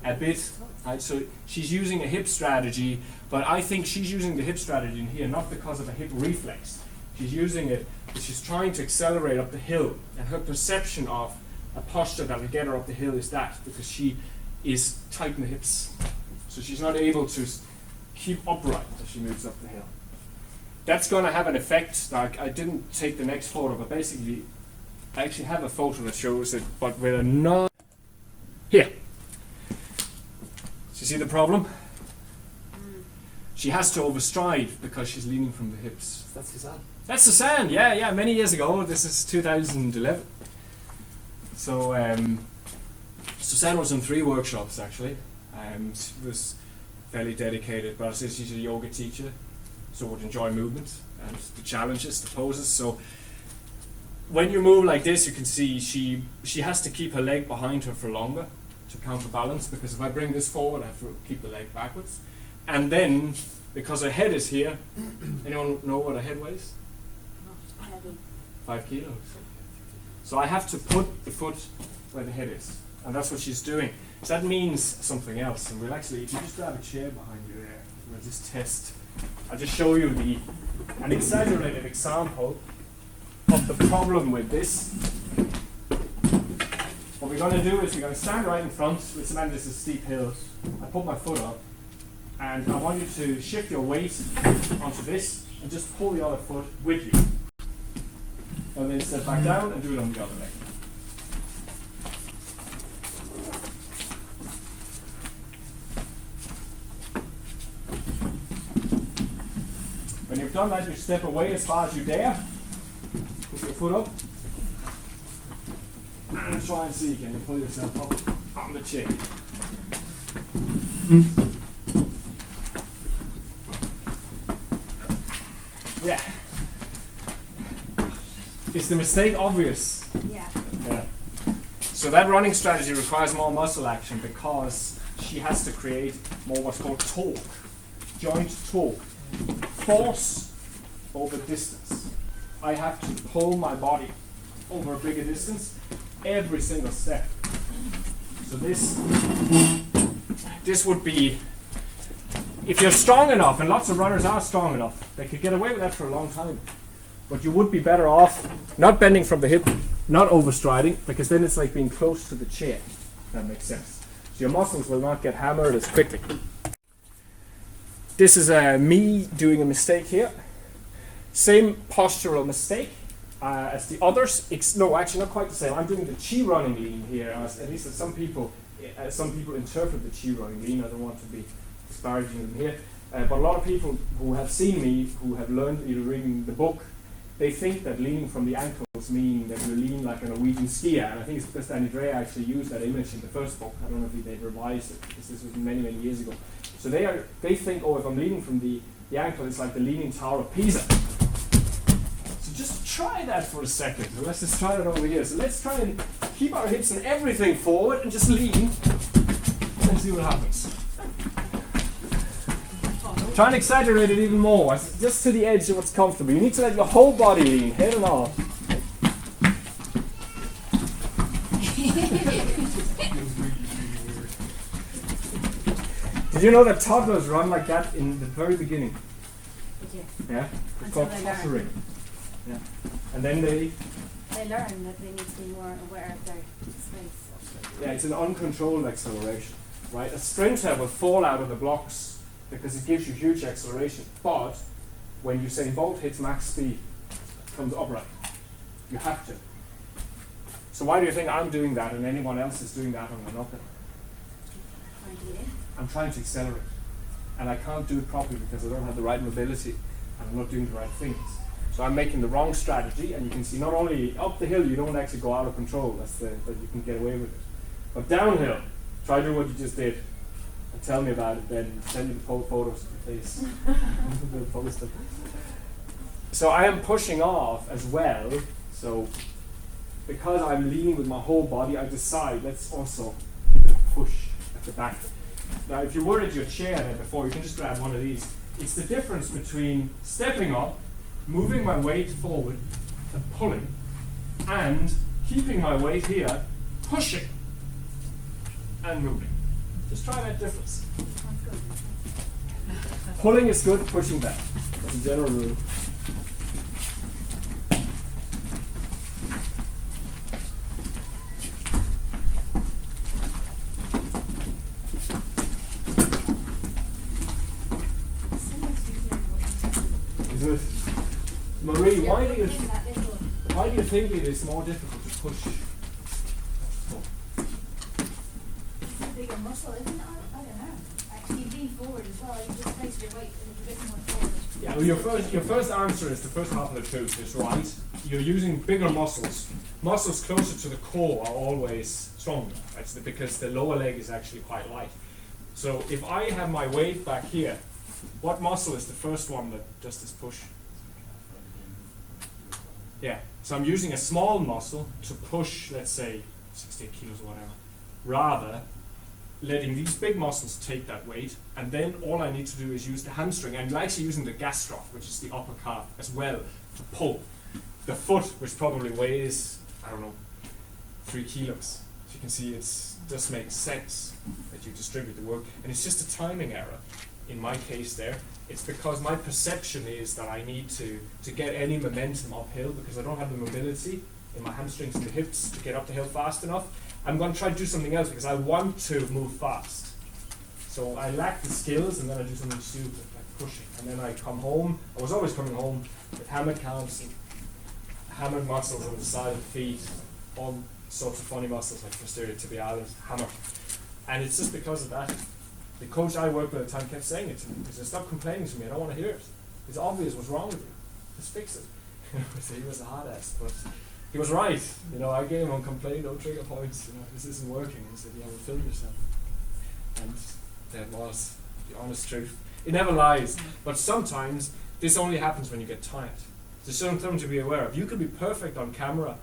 a bit. Right? So she's using a hip strategy, but I think she's using the hip strategy in here not because of a hip reflex. She's using it because she's trying to accelerate up the hill, and her perception of a posture that will get her up the hill is that, because she is tight in the hips. So she's not able to keep upright as she moves up the hill. That's going to have an effect. Like, I didn't take the next photo, but basically I actually have a photo that shows it, but with a non... Here. So you see the problem? She has to overstride because she's leaning from the hips. That's Suzanne. That's Suzanne, yeah, many years ago. This is 2011. So Suzanne was in 3 workshops actually. She was fairly dedicated, but I said she's a yoga teacher, so would enjoy movement and the challenges, the poses. So when you move like this, you can see she has to keep her leg behind her for longer to counterbalance, because if I bring this forward, I have to keep the leg backwards. And then, because her head is here, anyone know what her head weighs? Heavy. 5 kilos. So I have to put the foot where the head is. And that's what she's doing. So that means something else. And we'll actually, if you just grab a chair behind you there, we'll just test. I'll just show you an exaggerated example of the problem with this. What we're going to do is we're going to stand right in front. Let's imagine this is a steep hill. I put my foot up, and I want you to shift your weight onto this and just pull the other foot with you. And then step back down and do it on the other leg. When you've done that, you step away as far as you dare. Put your foot up. And try and see, can you pull yourself up on the chair? Yeah. Is the mistake obvious? Yeah. Yeah. So that running strategy requires more muscle action because she has to create more what's called torque, joint torque, force over distance. I have to pull my body over a bigger distance every single step. So this would be, if you're strong enough, and lots of runners are strong enough, they could get away with that for a long time. But you would be better off not bending from the hip, not overstriding, because then it's like being close to the chair. If that makes sense. So your muscles will not get hammered as quickly. This is me doing a mistake here. Same postural mistake as the others. No, actually not quite the same. I'm doing the chi running lean here. At least some people interpret the chi running lean. I don't want to be disparaging them here. But a lot of people who have seen me, who have learned either reading the book, they think that leaning from the ankles mean that you lean like a Norwegian skier. And I think it's because Danny Dre actually used that image in the first book. I don't know if they've revised it, because this was many, many years ago. So they think, oh, if I'm leaning from the ankle, it's like the Leaning Tower of Pisa. So just try that for a second. So let's just try that over here. So let's try and keep our hips and everything forward and just lean and see what happens. Try and exaggerate it even more, just to the edge of what's comfortable. You need to let your whole body lean, head and all. Did you know that toddlers run like that in the very beginning? Yeah? It's called pottering. Yeah. And then they learn that they need to be more aware of their space. Yeah, it's an uncontrolled acceleration, right? A sprinter will fall out of the blocks because it gives you huge acceleration. But when Usain Bolt hits max speed, it comes upright. You have to. So why do you think I'm doing that and anyone else is doing that on an upper? I'm trying to accelerate. And I can't do it properly because I don't have the right mobility and I'm not doing the right things. So I'm making the wrong strategy, and you can see not only up the hill you don't actually go out of control, that you can get away with it. But downhill, try doing what you just did. And tell me about it, then send me the photos of the place. We'll post them. So I am pushing off as well. So because I'm leaning with my whole body, I decide let's also push at the back. Now if you were at your chair there before, you can just grab one of these. It's the difference between stepping up, moving my weight forward and pulling, and keeping my weight here, pushing and moving. Just try that difference. Pulling is good, pushing bad. That's a general rule. Is it? Marie, why do you think it is more difficult to push? Bigger muscle, isn't it? I don't know. Actually, you lean forward as well. You just place your weight a bit more forward. Yeah, well, your first answer is the first half of the truth is right. You're using bigger muscles. Muscles closer to the core are always stronger, right? So because the lower leg is actually quite light. So if I have my weight back here, what muscle is the first one that does this push? Yeah, so I'm using a small muscle to push, let's say, 68 kilos or whatever, rather letting these big muscles take that weight, and then all I need to do is use the hamstring, and I'm actually using the gastroc, which is the upper calf, as well, to pull. The foot, which probably weighs, I don't know, 3 kilos. So you can see, it's just makes sense that you distribute the work, and it's just a timing error. In my case there, it's because my perception is that I need to get any momentum uphill because I don't have the mobility in my hamstrings and the hips to get up the hill fast enough. I'm going to try to do something else because I want to move fast. So I lack the skills, and then I do something stupid, like pushing. And then I come home. I was always coming home with hammer counts and hammered muscles on the side of the feet, all sorts of funny muscles like posterior tibialis, hammer. And it's just because of that. The coach I worked with at the time kept saying it to me. He said, "Stop complaining to me, I don't want to hear it. It's obvious what's wrong with you. Just fix it." So he was a hard ass, but he was right. I gave him on complaint, no trigger points, this isn't working. And he said, "Yeah, well, film yourself." And that was the honest truth. It never lies, but sometimes this only happens when you get tired. There's something to be aware of. You could be perfect on camera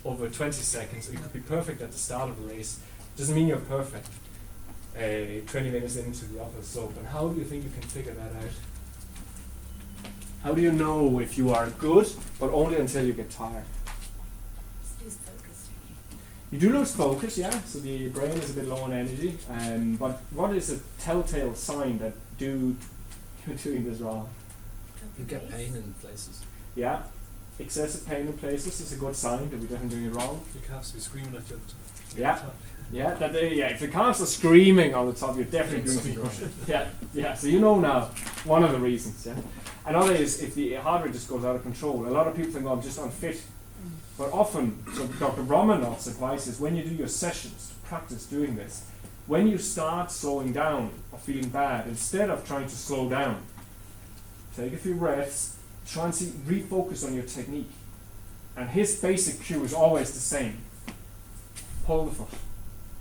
over 20 seconds, or you could be perfect at the start of a race. Doesn't mean you're perfect 20 minutes into the upper slope. And how do you think you can figure that out? How do you know if you are good, but only until you get tired? Just lose focus. You do lose focus, yeah, so the brain is a bit low on energy. But what is a telltale sign that you're doing this wrong? You get pain in places. Yeah, excessive pain in places is a good sign that we're definitely doing it wrong. You can't be screaming at them. Yeah. Yeah, if the calves are screaming on the top, you're definitely doing Something something wrong. Yeah, so you know now one of the reasons, yeah. Another is if the heart rate just goes out of control. A lot of people think, "Oh, I'm just unfit." But often, so Dr. Romanoff's advice is when you do your sessions, practice doing this. When you start slowing down or feeling bad, instead of trying to slow down, take a few breaths, try and refocus on your technique. And his basic cue is always the same. Pull the foot.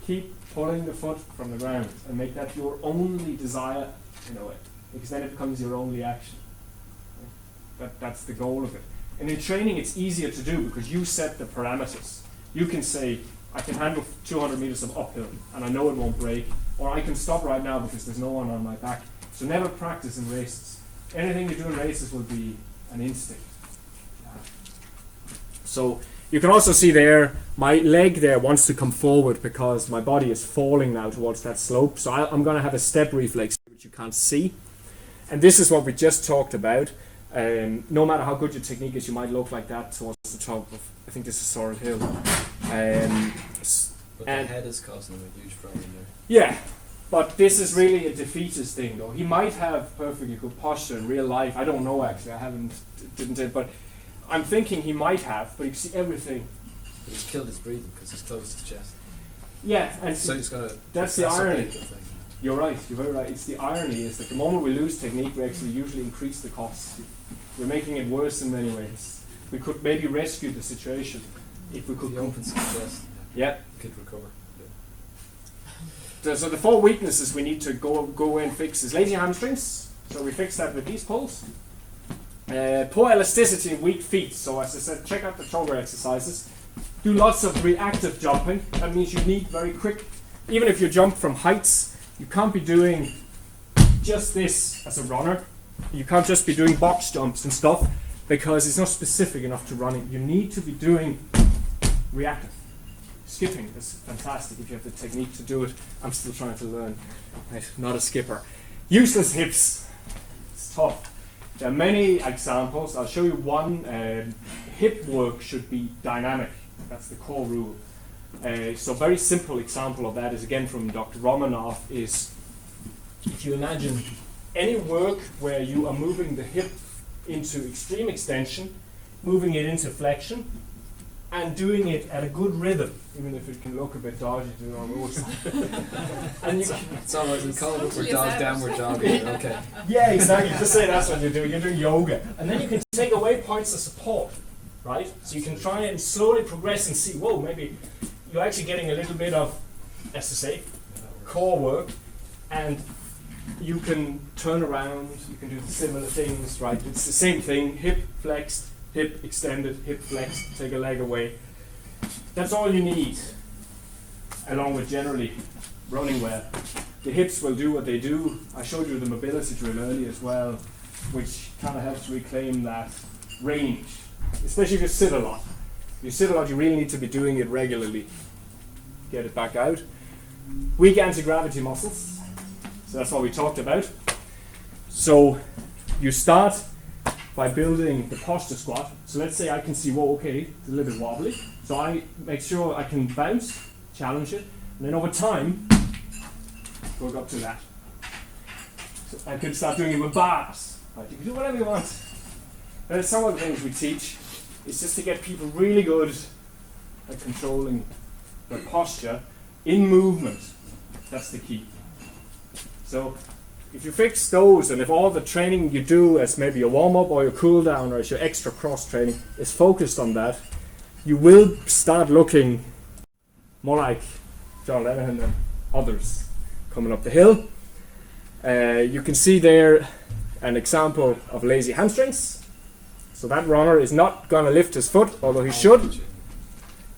Keep pulling the foot from the ground and make that your only desire in a way, because then it becomes your only action. That's the goal of it. And in training it's easier to do because you set the parameters. You can say, "I can handle 200 meters of uphill and I know it won't break," or "I can stop right now because there's no one on my back." So never practice in races. Anything you do in races will be an instinct. So you can also see there, my leg there wants to come forward because my body is falling now towards that slope. So I'm going to have a step reflex which you can't see. And this is what we just talked about. No matter how good your technique is, you might look like that towards the top of, I think this is Sorrel Hill. But the head is causing him a huge problem there. Yeah, but this is really a defeatist thing though. He might have perfectly good posture in real life. I don't know actually, didn't it, but I'm thinking he might have, but you see everything. But he's killed his breathing because he's closed his chest. Yeah, and So he's gonna. that's the irony. the thing. You're right, you're very right. It's the irony is that the moment we lose technique, we actually usually increase the costs. We're making it worse in many ways. We could maybe rescue the situation if we If could. he opens his chest, Yeah. he could recover. So the 4 weaknesses we need to go and fix is lazy hamstrings. So we fix that with these pulls. Poor elasticity and weak feet. So as I said, check out the shoulder exercises. Do lots of reactive jumping. That means you need very quick. Even if you jump from heights, you can't be doing just this as a runner. You can't just be doing box jumps and stuff because it's not specific enough to running. You need to be doing reactive. Skipping is fantastic if you have the technique to do it. I'm still trying to learn. Right, not a skipper. Useless hips. It's tough. There are many examples. I'll show you one. Hip work should be dynamic. That's the core rule. So very simple example of that is again from Dr. Romanoff is if you imagine any work where you are moving the hip into extreme extension, moving it into flexion, and doing it at a good rhythm, even if it can look a bit dodgy to our rules. And you It's alright, we call it upward Totally dog, is downward dog. Okay. yeah, exactly. Just say that's what you're doing. You're doing yoga. And then you can take away points of support, right? So you can try and slowly progress and see, whoa, maybe you're actually getting a little bit of, as to say, core work. And you can turn around, you can do similar things, right? It's the same thing, hip flexed, hip extended, hip flexed, take a leg away. That's all you need, along with generally running well. The hips will do what they do. I showed you the mobility drill earlier as well, which kind of helps reclaim that range, especially if you sit a lot. If you sit a lot, you really need to be doing it regularly. get it back out. Weak anti-gravity muscles. So that's what we talked about. So you start by building the posture squat. So let's say I can see, whoa, okay, it's a little bit wobbly. So I make sure I can bounce, challenge it, and then over time, work up to that. So I could start doing it with bars. Right? You can do whatever you want. But some of the things we teach is just to get people really good at controlling their posture in movement. That's the key. So if you fix those, and if all the training you do as maybe your warm-up or your cool-down or as your extra cross training is focused on that, you will start looking more like John Lennon and others coming up the hill. You can see there an example of lazy hamstrings. So that runner is not going to lift his foot, although he should.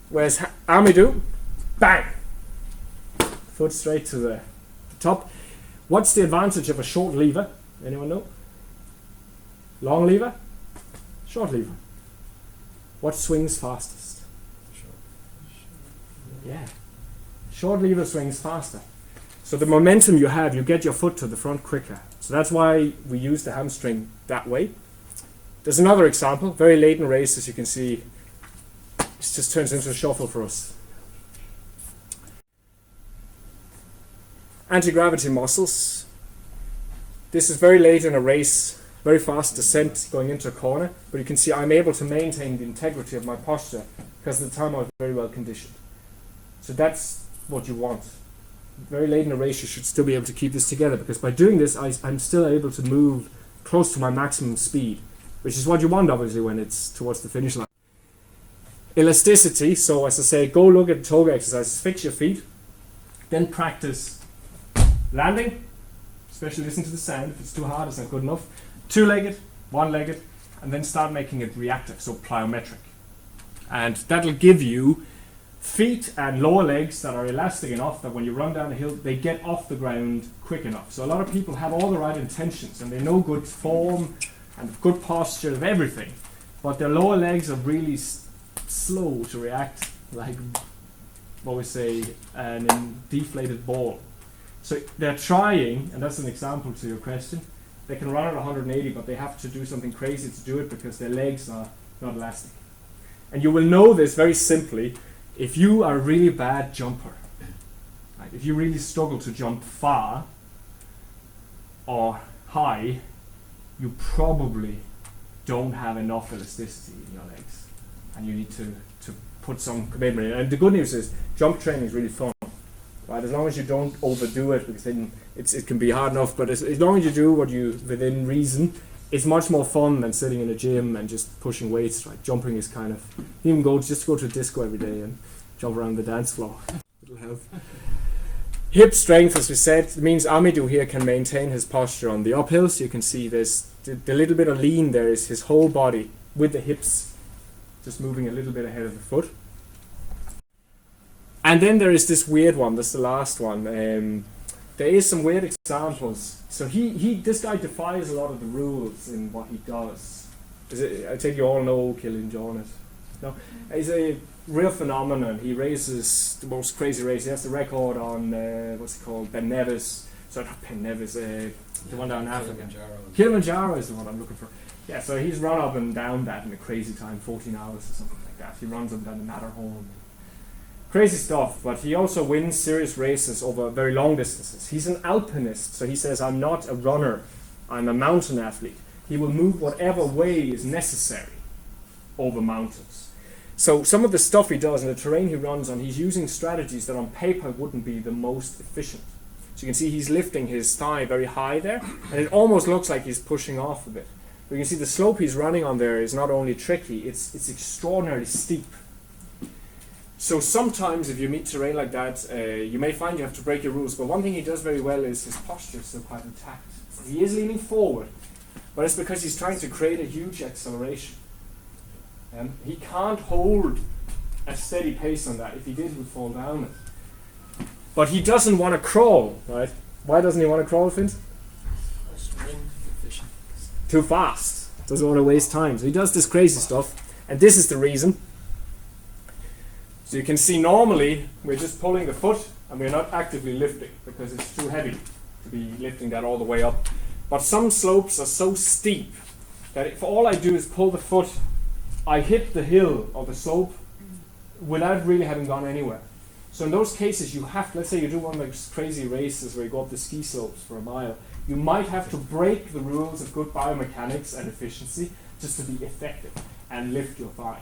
Whereas Army do, bang! Foot straight to the top. What's the advantage of a short lever? Anyone know? Long lever? Short lever. What swings fastest? Yeah. Short lever swings faster. So the momentum you have, you get your foot to the front quicker. So that's why we use the hamstring that way. There's another example, very late in race, as you can see. It just turns into a shuffle for us. Anti-gravity muscles. This is very late in a race, very fast descent going into a corner, but you can see I'm able to maintain the integrity of my posture because at the time I was very well conditioned. So that's what you want. Very late in a race you should still be able to keep this together, because by doing this I'm still able to move close to my maximum speed, which is what you want obviously when it's towards the finish line. Elasticity, so as I say, go look at toga exercises, fix your feet, then practice landing, especially listen to the sound. If it's too hard, it's not good enough. Two-legged, one-legged, and then start making it reactive, so plyometric. And that'll give you feet and lower legs that are elastic enough that when you run down the hill, they get off the ground quick enough. So a lot of people have all the right intentions and they know good form and good posture of everything, but their lower legs are really slow to react, like what we say, an deflated ball. So they're trying, and that's an example to your question, they can run at 180, but they have to do something crazy to do it because their legs are not elastic. And you will know this very simply if you are a really bad jumper. Right? If you really struggle to jump far or high, you probably don't have enough elasticity in your legs. And you need to put some commitment in. And the good news is jump training is really fun. Right, as long as you don't overdo it, because then it can be hard enough, but as long as you do what you within reason, it's much more fun than sitting in a gym and just pushing weights. Right, jumping is kind of, you can go to a disco every day and jump around the dance floor. It'll help. Hip strength, as we said, means Amidou here can maintain his posture on the uphill. So you can see there's the little bit of lean there is his whole body with the hips just moving a little bit ahead of the foot. And then there is this weird one, that's the last one. There is some weird examples. So this guy defies a lot of the rules in what he does. I think you all know Killian Jornet. No, he's a real phenomenon. He races the most crazy race. He has the record on what's it called, Ben Nevis. Sorry, not Ben Nevis. The one down in Africa. Kilimanjaro is the one I'm looking for. Yeah, so he's run up and down that in a crazy time, 14 hours or something like that. He runs up and down the Matterhorn. Crazy stuff, but he also wins serious races over very long distances. He's an alpinist, so he says, I'm not a runner, I'm a mountain athlete. He will move whatever way is necessary over mountains. So some of the stuff he does and the terrain he runs on, he's using strategies that on paper wouldn't be the most efficient. So you can see he's lifting his thigh very high there, and it almost looks like he's pushing off a bit. But you can see the slope he's running on there is not only tricky, it's extraordinarily steep. So sometimes if you meet terrain like that, you may find you have to break your rules, but one thing he does very well is his posture is still quite intact. He is leaning forward, but it's because he's trying to create a huge acceleration. He can't hold a steady pace on that. If he did, he would fall down it. But he doesn't want to crawl, right? Why doesn't he want to crawl, Finn? Too fast. Doesn't want to waste time. So he does this crazy stuff, and this is the reason. So you can see normally we're just pulling the foot and we're not actively lifting because it's too heavy to be lifting that all the way up. But some slopes are so steep that if all I do is pull the foot, I hit the hill or the slope without really having gone anywhere. So in those cases you have, let's say you do one of those crazy races where you go up the ski slopes for a mile, you might have to break the rules of good biomechanics and efficiency just to be effective and lift your thigh.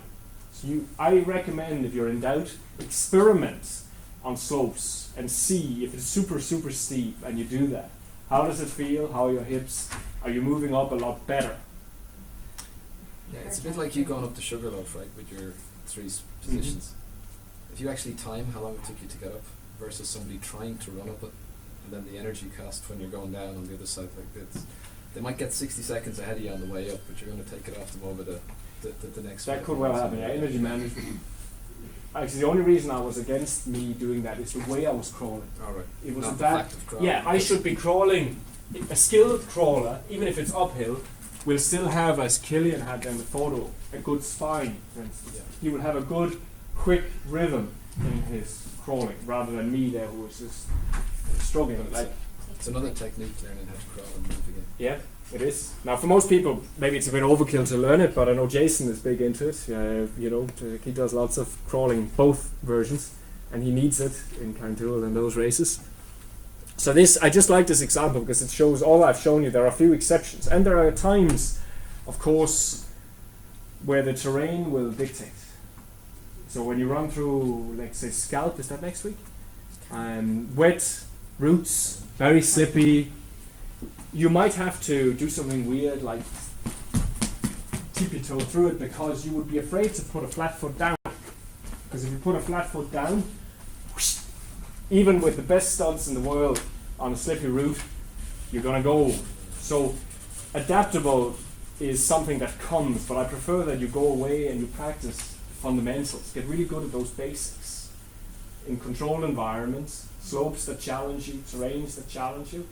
So I recommend, if you're in doubt, experiment on slopes and see if it's super, super steep and you do that. How does it feel? How are your hips? Are you moving up a lot better? Yeah, it's a bit like you going up the Sugarloaf, right, with your three positions. If you actually time how long it took you to get up versus somebody trying to run up it, and then the energy cost when you're going down on the other side, like this, they might get 60 seconds ahead of you on the way up, but you're going to take it off them over the next. That could well happen. Yeah, energy management. Actually, the only reason I was against me doing that is the way I was crawling. All right. It was Not the that. fact of crawling. Yeah, I should be crawling. A skilled crawler, even if it's uphill, will still have, as Killian had in the photo, a good spine, for instance. Yeah. He will have a good, quick rhythm in his crawling, rather than me there who was just struggling. Like, It's another technique, learning how to crawl and move again. yeah, it is. Now, for most people, maybe it's a bit overkill to learn it, but I know Jason is big into it. He does lots of crawling, both versions, and he needs it in Carntool and those races. So I just like this example because it shows all I've shown you. There are a few exceptions, and there are times, of course, where the terrain will dictate. So when you run through, like say, Scalp, is that next week? Wet routes, very slippy. You might have to do something weird, like tippy-toe through it, because you would be afraid to put a flat foot down. Because if you put a flat foot down, whoosh, even with the best studs in the world on a slippy route, you're going to go. So adaptable is something that comes, but I prefer that you go away and you practice fundamentals. Get really good at those basics. In controlled environments, slopes that challenge you, terrains that challenge you.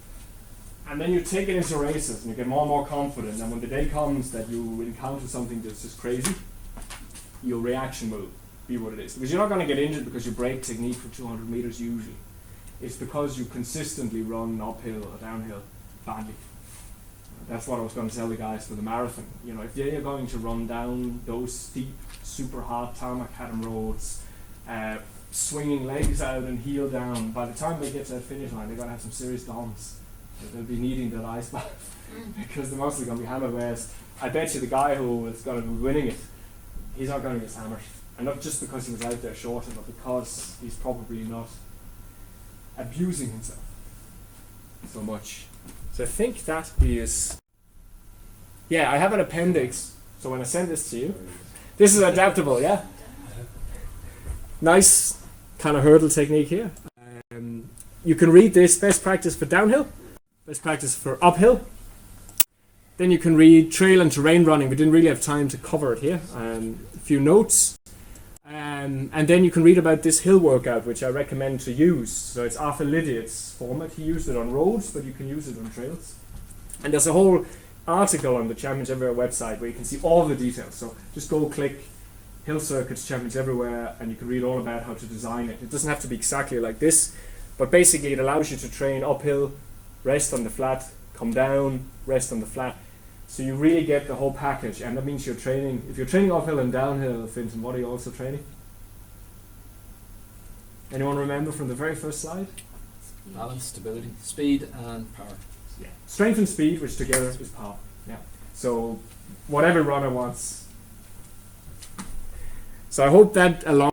And then you take it into races and you get more and more confident. And when the day comes that you encounter something that's just crazy, your reaction will be what it is. Because you're not going to get injured because you break technique for 200 meters usually. It's because you consistently run uphill or downhill badly. That's what I was going to tell the guys for the marathon. You know, if they're going to run down those steep, super hard tarmac macadam roads, swinging legs out and heel down, by the time they get to that finish line, they're going to have some serious DOMs. They'll be needing that ice bath because they're mostly going to be hammered west. I bet you the guy who is going to be winning it, he's not going to get hammered. And not just because he was out there shorter, but because he's probably not abusing himself so much. So I think that is... Yeah, I have an appendix, so when I send this to you, this is adaptable, yeah? Nice kind of hurdle technique here. You can read this, best practice for downhill, best practice for uphill. Then you can read trail and terrain running. We didn't really have time to cover it here. A few notes. And then you can read about this hill workout, which I recommend to use. So it's Arthur Lydiard's format. He used it on roads, but you can use it on trails. And there's a whole article on the Champions Everywhere website where you can see all the details. So just go click Hill Circuits Champions Everywhere and you can read all about how to design it. It doesn't have to be exactly like this, but basically it allows you to train uphill, rest on the flat, come down, rest on the flat. So you really get the whole package, and that means you're training. If you're training uphill and downhill, Finton, what are you also training? Anyone remember from the very first slide? Balance, stability, speed, and power. Yeah. Strength and speed, which together is power. Yeah. So what every runner wants. So I hope that along